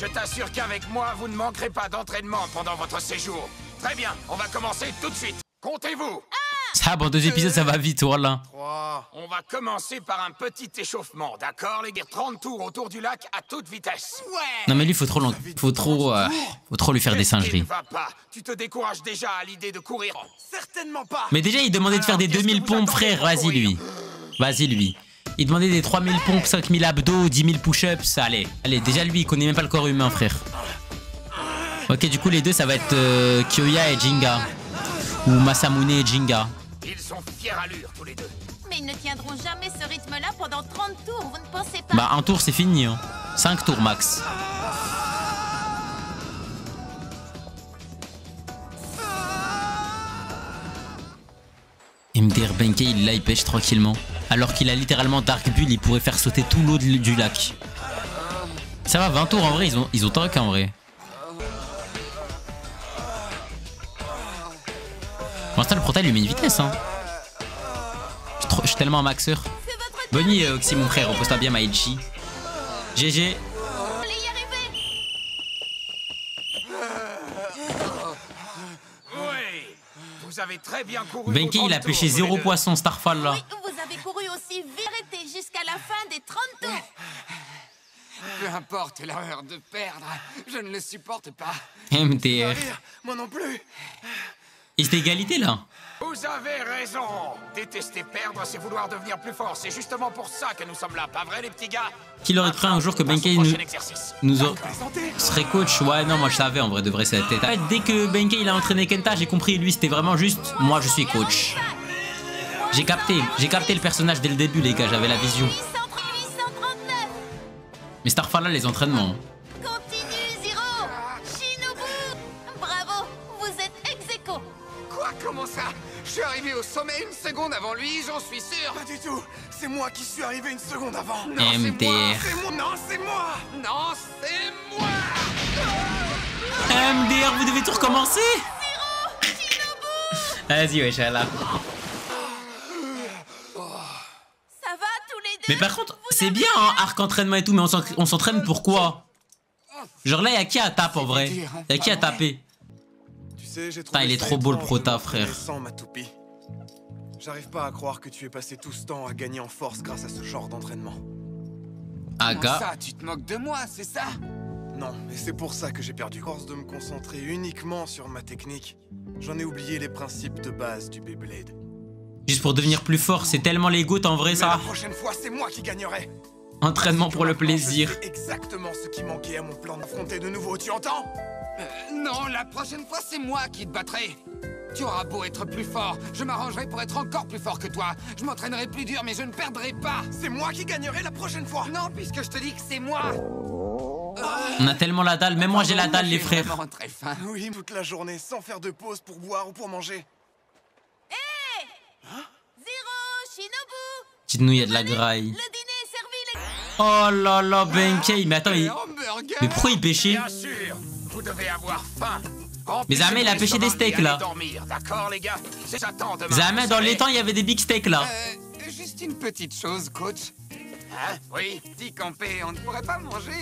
Je t'assure qu'avec moi, vous ne manquerez pas d'entraînement pendant votre séjour. Très bien, on va commencer tout de suite. Comptez-vous. Shab en 2 épisodes ça va vite, voilà. 3. On va commencer par un petit échauffement, d'accord les gars? 30 tours autour du lac à toute vitesse. Ouais. Non mais lui faut trop lui faire des Qu'est-ce qui singeries. ne va pas? Tu te décourages déjà à l'idée de courir. Certainement pas. Mais déjà il demandait de faire des Alors, qu'est-ce 2000 que vous pompes attendez frère, pour vas-y courir lui. Vas-y lui. Il demandait des 3000 pompes, 5000 abdos, 10 000 push-ups, allez. Allez, déjà lui il connaît même pas le corps humain frère. Ok, du coup les deux ça va être Kyoya et Jinga. Ou Masamune et Jinga. Ils sont fiers allure tous les deux. Mais ils ne tiendront jamais ce rythme-là pendant 30 tours, vous ne pensez pas? Bah un tour c'est fini, hein. 5 tours max. MDR Benkei là il pêche tranquillement. Alors qu'il a littéralement Dark Bull, il pourrait faire sauter tout l'eau du lac. Ça va, 20 tours en vrai, ils ont talk en vrai. Pour l'instant le prota lui met une vitesse hein. Je suis tellement un maxeur. Bonne nuit Oxy mon frère, repose-toi bien Maïchi. GG. Oui, vous avez très bien couru. Benkei il a pêché 0 poisson Starfall là. Oui, vous avez couru aussi vite, arrêtez jusqu'à la fin des 30 tours. Peu importe l'heure de perdre, je ne le supporte pas. MDR. Moi non plus. Et c'est égalité là. Vous avez raison. Détester perdre, c'est vouloir devenir plus fort. C'est justement pour ça que nous sommes là, pas vrai les petits gars? Qui aurait cru un jour que Benkei nous serait coach? Ouais non moi je savais en vrai de vrai cette tête. En fait, dès que Benkei il a entraîné Kenta j'ai compris lui c'était vraiment juste moi je suis coach. J'ai capté le personnage dès le début les gars, j'avais la vision. 830, 839. Mais Starfall là, les entraînements. Continue, Zero. Shinobu. Bravo, vous êtes ex-aequo. Quoi? Comment ça? Je suis arrivé au sommet une seconde avant lui, j'en suis sûr. Pas du tout. C'est moi qui suis arrivé une seconde avant. Non, c'est moi. MDR. C'est moi. Non, c'est moi. Non, c'est moi. MDR, vous devez tout recommencer. Vas-y, wesh, là. Ça va tous les deux? Mais par contre, c'est bien, hein, arc entraînement et tout, mais on s'entraîne pourquoi? Genre là, y'a qui à taper en vrai? Y'a qui à taper? Tu sais, j'ai Putain, il est trop beau le prota, frère. Ma toupie. J'arrive pas à croire que tu aies passé tout ce temps à gagner en force grâce à ce genre d'entraînement. Aga. Ça, tu te moques de moi, c'est ça? Non, et c'est pour ça que j'ai perdu. À force de me concentrer uniquement sur ma technique, j'en ai oublié les principes de base du Beyblade. Juste pour devenir plus fort, c'est tellement les gouttes en vrai Mais la ça. prochaine fois, c'est moi qui gagnerai. Entraînement pour le plaisir. C'est exactement ce qui manquait à mon plan d'affronter de nouveau, tu entends? Non, la prochaine fois, c'est moi qui te battrai. Tu auras beau être plus fort, je m'arrangerai pour être encore plus fort que toi. Je m'entraînerai plus dur, mais je ne perdrai pas. C'est moi qui gagnerai la prochaine fois. Non, puisque je te dis que c'est moi. On a tellement la dalle, même moi j'ai la dalle les frères. Vraiment très faim. Oui, toute la journée, sans faire de pause pour boire ou pour manger. Hé Zero, Shinobu. Petite nouille, il y a de la graille. Le dîner est servi, les... Oh là là, Benkei, mais attends, Hamburger. mais pourquoi il pêchait? Bien sûr, vous devez avoir faim. Mais Zama, il a pêché des steaks là. D'accord, les gars, c'est j'attends demain. Zama, dans les temps, il y avait des big steaks là. Juste une petite chose, coach. Hein? Oui. Petit campé, on ne pourrait pas manger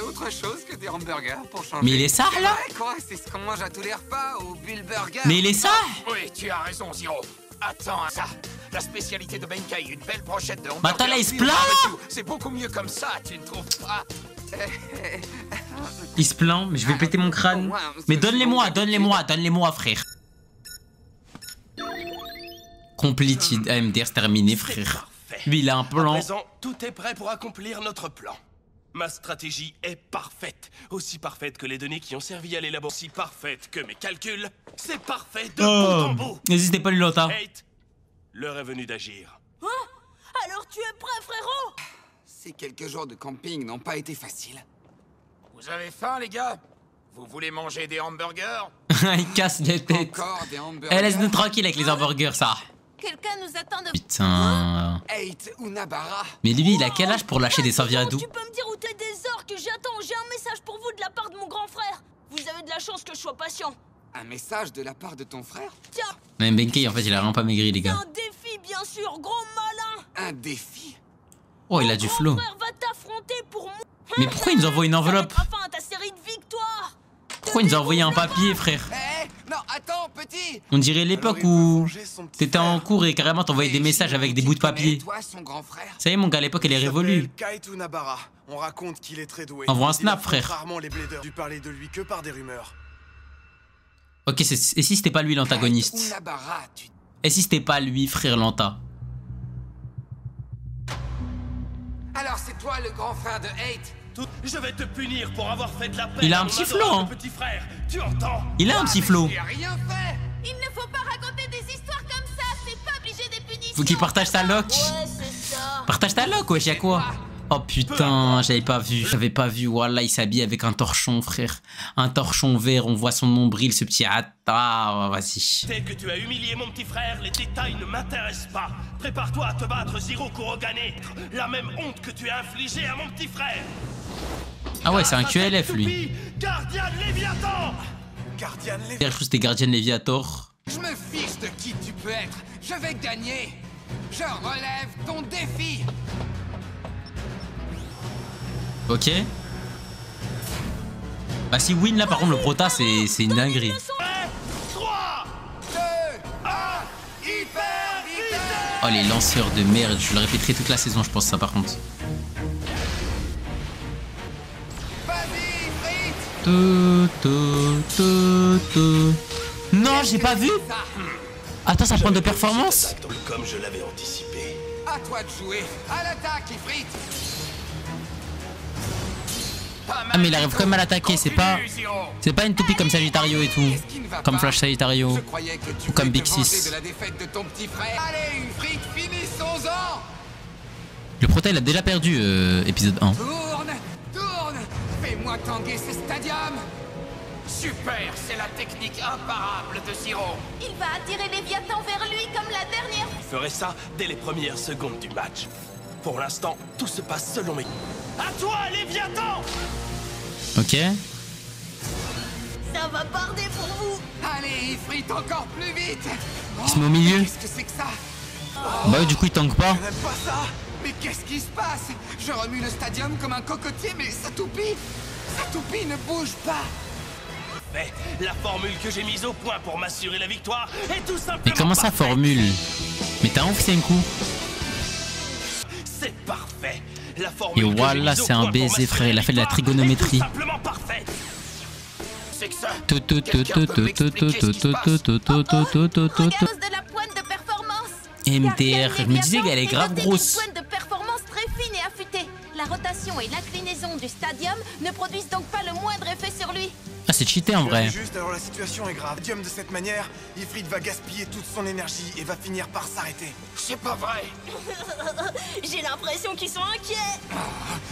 autre chose que des hamburgers pour changer. Mais il est sale là? Ouais, quoi? C'est ce qu'on mange à tous les repas au Bull Burger. Mais il est sale? Oui, tu as raison, Zero. Attends, ça. La spécialité de Benkei, une belle brochette de hamburger. Bah attends, là, il se puis plaint, au barbecue. là. C'est beaucoup mieux comme ça, tu ne trouves pas? Il se plaint, mais je vais péter mon crâne. Mais donne-les-moi, donne-les-moi, donne-les-moi, frère. Completed. MDR, c'est terminé, frère. Lui, il a un À plan. présent, tout est prêt pour accomplir notre plan. Ma stratégie est parfaite. Aussi parfaite que les données qui ont servi à l'élaborer. Aussi parfaite que mes calculs. C'est parfait de bout en bout. N'hésitez pas, Lulota. Kate, l'heure est venue d'agir. Hein? Alors tu es prêt, frérot? Ces quelques jours de camping n'ont pas été faciles. Vous avez faim, les gars? Vous voulez manger des hamburgers? Il casse les têtes. Encore des hamburgers. Eh, laisse-nous tranquille avec les hamburgers, ça. Quelqu'un nous attend de... Putain. 8 ou Nabara. Mais lui, il a quel âge pour lâcher des Saviadou? Tu peux me dire où t'es des orques? J'attends, j'ai un message pour vous de la part de mon grand frère. Vous avez de la chance que je sois patient. Un message de la part de ton frère? Tiens, Mais Benkei, en fait, il a vraiment pas maigri, les c'est gars. un défi, bien sûr, gros malin. Un défi? Oh, il a du flow. Mon frère va t'affronter pour moi. Mais pourquoi il nous envoie une enveloppe? Enfin, ta série de victoires. Pourquoi il nous a envoyé un papier, frère? Non, attends, petit. On dirait l'époque où t'étais en cours et carrément t'envoyais des messages avec des bouts de papier. Toi, son grand frère. Ça y est, mon gars, l'époque, elle est révolue. Kite Nabara. On raconte qu'il est très doué. Envoie un Il snap, affronte frère. Rarement les bladers dû parler de lui que par des rumeurs. Ok, et si c'était pas lui l'antagoniste? Nabara, tu... Et si c'était pas lui, frère Lanta? Alors c'est toi le grand frère de 8? Je vais te punir pour avoir fait de la peine. Il a à un mon petit adorable flow, hein. petit frère. Tu entends? Il a un petit flow. J'ai rien fait. Il ne faut pas raconter des histoires comme ça, c'est pas obligé des punitions. Faut qu'il partage sa loc. Ouais, c'est ça. Partage ta loc, wesh, y'a quoi? Oh putain, j'avais pas vu. J'avais pas vu. Voilà, il s'habille avec un torchon, frère. Un torchon vert, on voit son nombril, ce petit ah, vas-y. Dès que tu as humilié mon petit frère, les détails ne m'intéressent pas. Prépare-toi à te battre, Zero Kurogane. La même honte que tu as infligée à mon petit frère. Ah ouais, c'est un QLF, lui. Gardien Léviathan. Guardian Je crois que c'était Guardian Léviator. Je me fiche de qui tu peux être. Je vais gagner. Je relève ton défi. Ok. Bah si win là par contre le prota c'est une dinguerie. 3, 2, 1, hyper vitesse. Oh les lanceurs de merde, je le répéterai toute la saison je pense ça par contre. Vas-y, Fritz. Non j'ai pas vu. Attends ça prend de performance. comme je l'avais anticipé. À toi de jouer. À l'attaque, Ifrit. Ah mais il arrive quand même à l'attaquer, c'est pas une toupie comme Sagittario et tout, comme Flash Sagittario Je croyais que tu ou comme voulais Big te venger 6. de la défaite de ton petit frère. Allez, Ifrit, finissons-en. Le prota il a déjà perdu épisode 1. Tourne, Fais-moi tanguer ce stadium. Super, c'est la technique imparable de Zero. Il va attirer Léviathan vers lui comme la dernière. Il ferait ça dès les premières secondes du match. Pour l'instant, tout se passe selon mes... À toi, Léviathan! Ok. Ça va barder pour vous. Allez, Ifrit, encore plus vite. Il se met au milieu. Qu'est-ce que c'est que ça? Bah ouais, du coup il tank pas. Je n'aime pas ça. Mais qu'est-ce qui se passe? Je remue le stadium comme un cocotier, mais sa toupie ne bouge pas. Mais la formule que j'ai mise au point pour m'assurer la victoire est tout simplement... Mais comment ça parfaite. formule? Mais t'as ouf, c'est un coup. C'est parfait. La Et formule que j'ai voilà, mise au c'est un point pour baiser, m'assurer frère. Il a fait de la victoire trigonométrie. est tout simplement parfaite. C'est que ça. Regarde de la pointe de performance. MDR, je me disais qu'elle est grave grosse. Une pointe de performance très fine et affûtée. La rotation et l'inclinaison du stadium ne produisent donc pas le moindre effet sur lui. Ah, c'est cheaté en vrai. Juste, alors la situation est grave. Stadium de cette manière, Ifrit va gaspiller toute son énergie et va finir par s'arrêter. C'est pas vrai. J'ai l'impression qu'ils sont inquiets.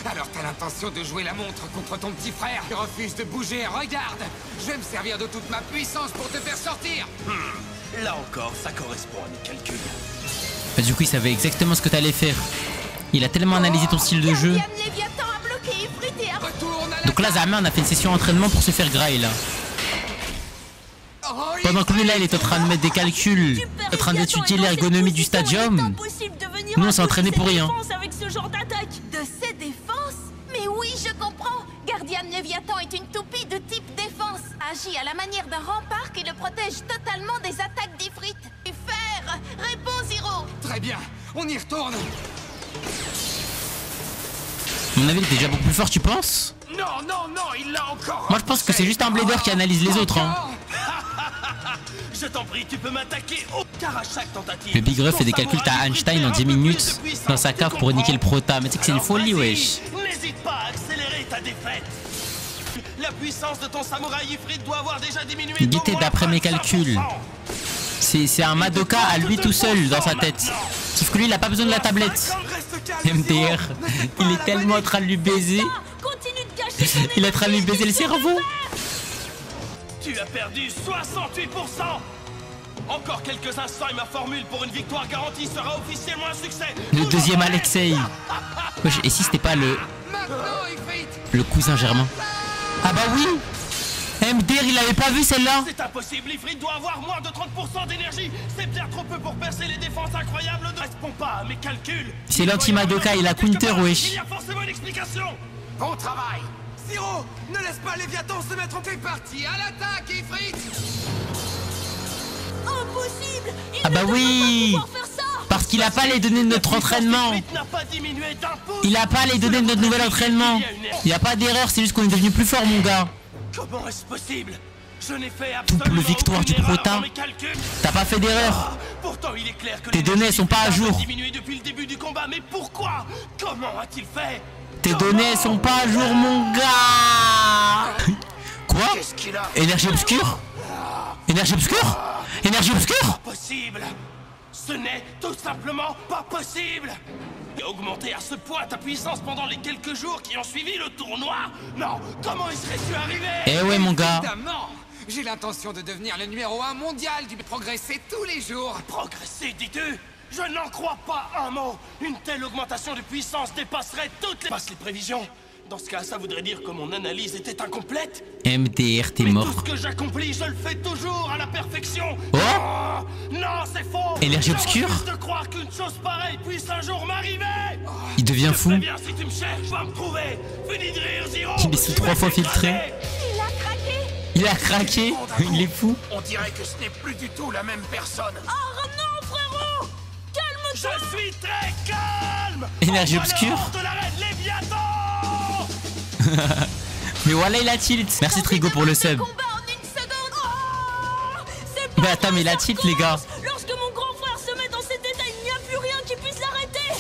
Alors t'as l'intention de jouer la montre contre ton petit frère qui refuse de bouger. Regarde, je vais me servir de toute ma puissance pour te faire sortir. Là encore, ça correspond à mes calculs. Bah, du coup, il savait exactement ce que t'allais faire. Il a tellement analysé ton style de jeu. Gardienne Léviathan a bloqué Ifrit et a... Retourne à la... Donc là, Zama, on a fait une session d'entraînement pour se faire graille là. Oh, Pendant que lui là, il est en train de mettre des calculs, en train d'étudier l'ergonomie du stadium. Nous, on s'est entraîné pour rien. Avec ce genre d'attaque. De ses défenses? Mais oui, je comprends. Gardienne Léviathan est une toupie de type défense. Agit à la manière d'un rempart qui le protège totalement des attaques d'Ifrit. Faire! Réponds, Zero! Très bien, on y retourne. À mon avis, il était déjà beaucoup plus fort, tu penses? Non, non, non, il l'a encore. Moi, je pense que c'est juste un blader qui analyse les autres. Hein. Je t'en prie, tu peux m'attaquer car à chaque tentative. Le Big Ruff fait des calculs à Einstein en 10 minutes dans sa cave pour niquer le prota. Mais tu sais que c'est une folie, wesh. N'hésite pas à accélérer ta défaite. La puissance de ton samouraï Ifrit doit avoir déjà diminué. Guité d'après mes calculs. C'est un Madoka à lui tout seul dans sa tête. Sauf que lui, il a pas besoin de la tablette. MDR, il est tellement en train de lui baiser. Continue de gâcher ton Il est en train de lui baiser le cerveau. Tu as perdu 68%. Encore quelques instants et ma formule pour une victoire garantie sera officiellement un succès. Le deuxième Alexei. Wesh, et si c'était pas le cousin Germain? Ah bah oui. MDR, il avait pas vu celle-là. C'est impossible, Ifrit doit avoir moins de 30% d'énergie. C'est bien trop peu pour percer les défenses incroyables. Ne répond pas à mes calculs. C'est l'anti-Madoka et la counter, wesh. Il y a forcément une explication. Bon travail. Zero, ne laisse pas Léviathan se mettre en T'es parti à l'attaque, Ifrit. Impossible. Ah bah oui. Pouvoir faire ça. Parce qu'il a pas les données de notre entraînement. Il a pas les données de notre nouvel entraînement. Il y a pas d'erreur, c'est juste qu'on est devenu plus fort, mon gars. Comment est-ce possible? Je n'ai fait Double victoire du prota. T'as pas fait d'erreur. Pourtant, il est clair que tes données sont pas à jour. Diminué depuis le début du combat, mais pourquoi? Comment a-t-il fait? Tes données sont pas à jour, mon gars. Quoi? Énergie obscure? Énergie obscure? Énergie obscure? Possible. Ce n'est tout simplement pas possible. Et augmenter à ce point ta puissance pendant les quelques jours qui ont suivi le tournoi? Non, comment y serais-tu arrivé? Eh ouais, mon gars. Évidemment. J'ai l'intention de devenir le numéro 1 mondial du progresser tous les jours. Progresser, dis-tu? Je n'en crois pas un mot. Une telle augmentation de puissance dépasserait toutes les prévisions. Dans ce cas, ça voudrait dire que mon analyse était incomplète. MDR, t'es Mais mort. tout ce que j'accomplis, je le fais toujours à la perfection. Oh, non, c'est faux. Énergie obscure? Je refuse de croire qu'une chose pareille puisse un jour m'arriver. Il devient fou. Bien, si tu me cherches, va me trouver. Fini de rire, Zero. Il est sous 3 fois filtré. Il a craqué. Il a craqué. Il est fou. On dirait que ce n'est plus du tout la même personne. Oh non, frérot. Calme-toi. Je suis très calme. Énergie Envoie obscure. le hors de la reine Léviathan. Mais voilà, il a tilt. Merci Trigo pour le sub. Mais attends, mais il a tilt, les gars. Lorsque mon grand frère se met dans cet état, il n'y a plus rien qui puisse l'arrêter.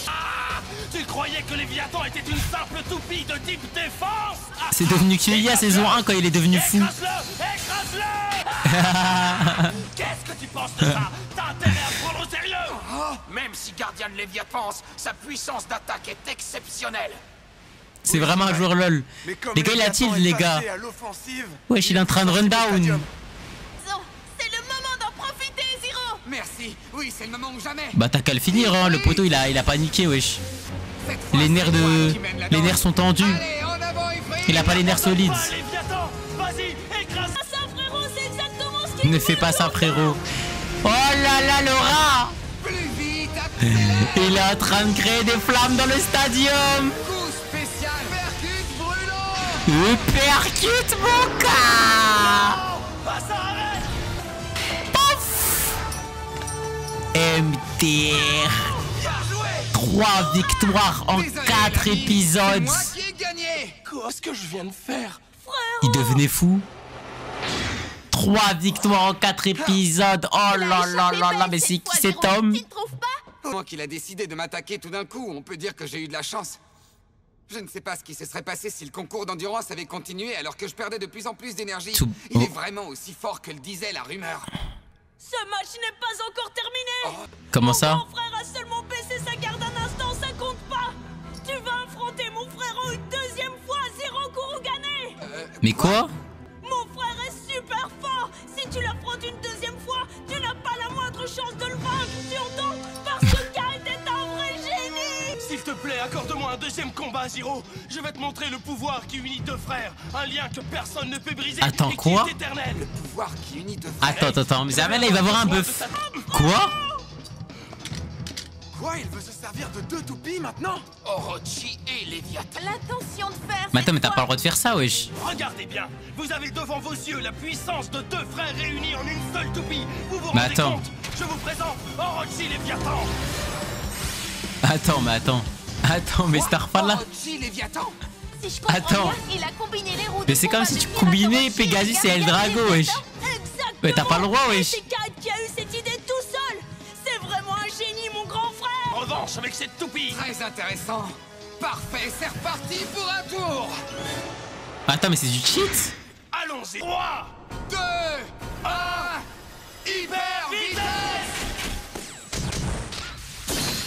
Tu croyais que Léviathan était une simple toupie de type défense? C'est devenu Kyria saison 1 quand il est devenu fou. Écrase-le. Qu'est-ce que tu penses de ça? T'as intérêt à prendre au sérieux. Même si Guardian Léviathan pense, sa puissance d'attaque est exceptionnelle. C'est vraiment un joueur LOL. Les gars, il a tilt, les gars. Wesh, il est en train de run down. C'est le moment d'en profiter, Zero. Merci. Oui, c'est le moment ou jamais. Bah t'as qu'à le finir, hein. Le poteau, il a paniqué, wesh. Les nerfs sont tendus. Il a pas les nerfs solides. Ne fais pas ça, frérot. Oh là là, le rat. Il est en train de créer des flammes dans le stadium. Coup spécial, percute brûlant. Percute mon cas. Pouf. MTR. 3 victoires en 4 épisodes. Qu'est-ce que je viens de faire? Il devenait fou. 3 victoires en 4 épisodes. Oh là là là là, mais c'est qui cet homme? Moi qu'il a décidé de m'attaquer tout d'un coup, on peut dire que j'ai eu de la chance. Je ne sais pas ce qui se serait passé si le concours d'endurance avait continué alors que je perdais de plus en plus d'énergie. Il est vraiment aussi fort que le disait la rumeur. Ce match n'est pas encore terminé. Comment ça? Mon frère a seulement baissé sa garde un instant, ça compte pas. Tu vas affronter mon frérot une deuxième fois, Zero Kurugane. Mais quoi? Mon frère est super fort. Si tu l'affrontes une deuxième fois, tu n'as pas la moindre chance de le vaincre, tu entends? Parce que Kite est un vrai génie. S'il te plaît, accorde-moi un deuxième combat, Zero. Je vais te montrer le pouvoir qui unit deux frères. Un lien que personne ne peut briser. Attends, et quoi? qui est éternel. Le pouvoir qui unit deux frères. Attends, mais Zamel là, il va voir un bœuf. Quoi? Quoi? Il veut se servir de 2 toupies maintenant? Orochi et Léviathan. L'intention de faire. Mais attends, mais t'as pas le droit de faire ça, wesh. Regardez bien, vous avez devant vos yeux la puissance de 2 frères réunis en une seule toupie. Vous vous Mais rendez attends. compte? Je vous présente Orochi Léviathan. Attends, mais Starfall là. Orochi Léviathan. Si je comprends Attends. bien, il a combiné les roues. Mais c'est comme si tu combinais Pegasus et Eldrago, wesh. Exactement. Mais t'as pas le droit, wesh. C'est Kite qui a eu cette idée tout seul. C'est vraiment un génie, mon grand frère. Revanche avec cette toupie. Très intéressant. Parfait, c'est reparti pour un tour. Attends, mais c'est du cheat. Allons-y. 3, 2, 1, hyper vitesse.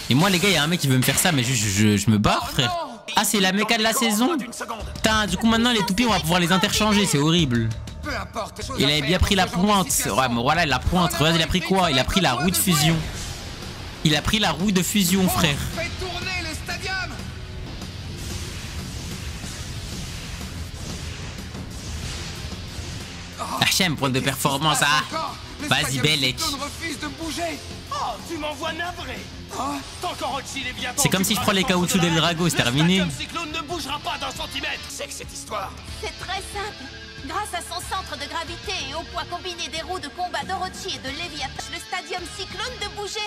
Et moi, les gars, il y a un mec qui veut me faire ça, mais je me barre, frère. Ah, c'est la méca de la saison. Putain, du coup, maintenant, les toupies, on va pouvoir les interchanger, c'est horrible. Peu importe. Il avait bien pris la pointe. Ouais, mais voilà, la pointe. Regarde, il a pris quoi? Il a pris la roue de fusion. Il a pris la roue de fusion, frère. Fais tourner le stadium. HM, point de performance, ah. Vas-y, Belek. Refuse de bouger. Oh, tu m'envoies navré. Tant qu'Orochi Léviathan. C'est comme si je prends les caoutchoucs d'Eldrago, c'est terminé. Le Cyclone ne bougera pas d'un centimètre. C'est que cette histoire. C'est très simple. Grâce à son centre de gravité et au poids combiné des roues de combat d'Orochi et de Léviathan, le Stadium Cyclone de bouger.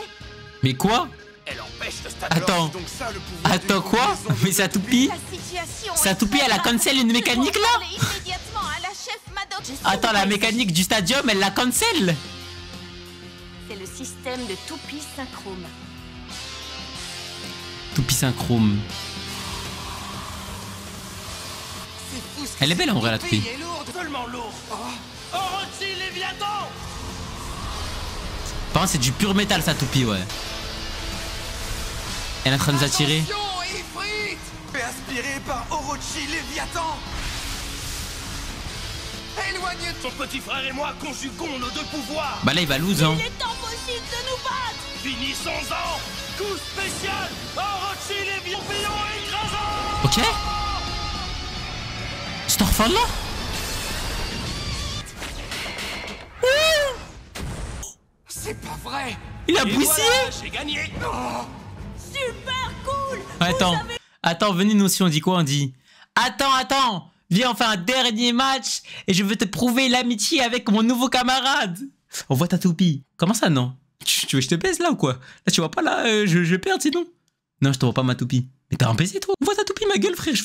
Mais quoi? Elle empêche le stade. Attends. Donc ça, le pouvoir Attends, quoi? Mais sa toupie? La situation Sa est toupie, très elle a grave. cancel une mécanique, là? Parlez immédiatement à la chef Madoc. Attends, la mécanique du stadium, elle la cancel? C'est le système de toupie synchrome. Toupie synchrome. C'est fou ce que Elle est belle en vrai, la cette toupie toupie. est lourde. Seulement lourd. Orochi Léviathan. Par contre, c'est du pur métal, sa toupie, ouais. Elle est en train de nous attirer. Attention, Ifrit. fait aspirer par Orochi Léviathan. Éloigne-toi. Son petit frère et moi conjuguons nos 2 pouvoirs. Bah là, il va lose, hein. Il est impossible de nous battre. Finissons-en. Coup spécial. Orochi Léviathan écrasant. Ok. Starfall là? C'est pas vrai. Il a Et bousillé. voilà, j'ai gagné. Super cool. Attends, venez nous aussi, on dit quoi? On dit Attends, viens, on fait un dernier match et je veux te prouver l'amitié avec mon nouveau camarade. On voit ta toupie. Comment ça, non? Tu veux que je te baise là ou quoi? Là, tu vois pas là, je vais perdre sinon. Non, je te vois pas ma toupie. Mais t'as un baiser toi? On voit ta toupie, ma gueule, frère. Je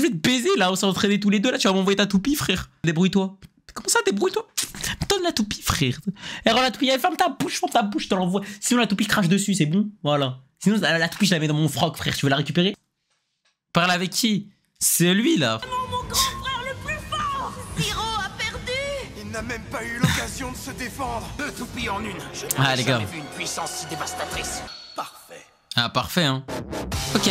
vais te baiser là, on s'est entraînés tous les deux là, tu vas m'envoyer ta toupie, frère. Débrouille-toi. Comment ça, débrouille-toi? Donne la toupie, frère. Et alors la toupie, ferme ta bouche, je te l'envoie. Sinon la toupie crache dessus, c'est bon? Voilà. Sinon la toupie, je la mets dans mon froc, frère. Tu veux la récupérer? Parle avec qui? C'est lui là. Mon grand frère le plus fort. Zero a perdu. Il n'a même pas eu l'occasion de se défendre. 2 toupies en une. Je Ah, n'ai les gars. jamais vu une puissance si dévastatrice. Parfait. Ah, parfait, hein. Ok.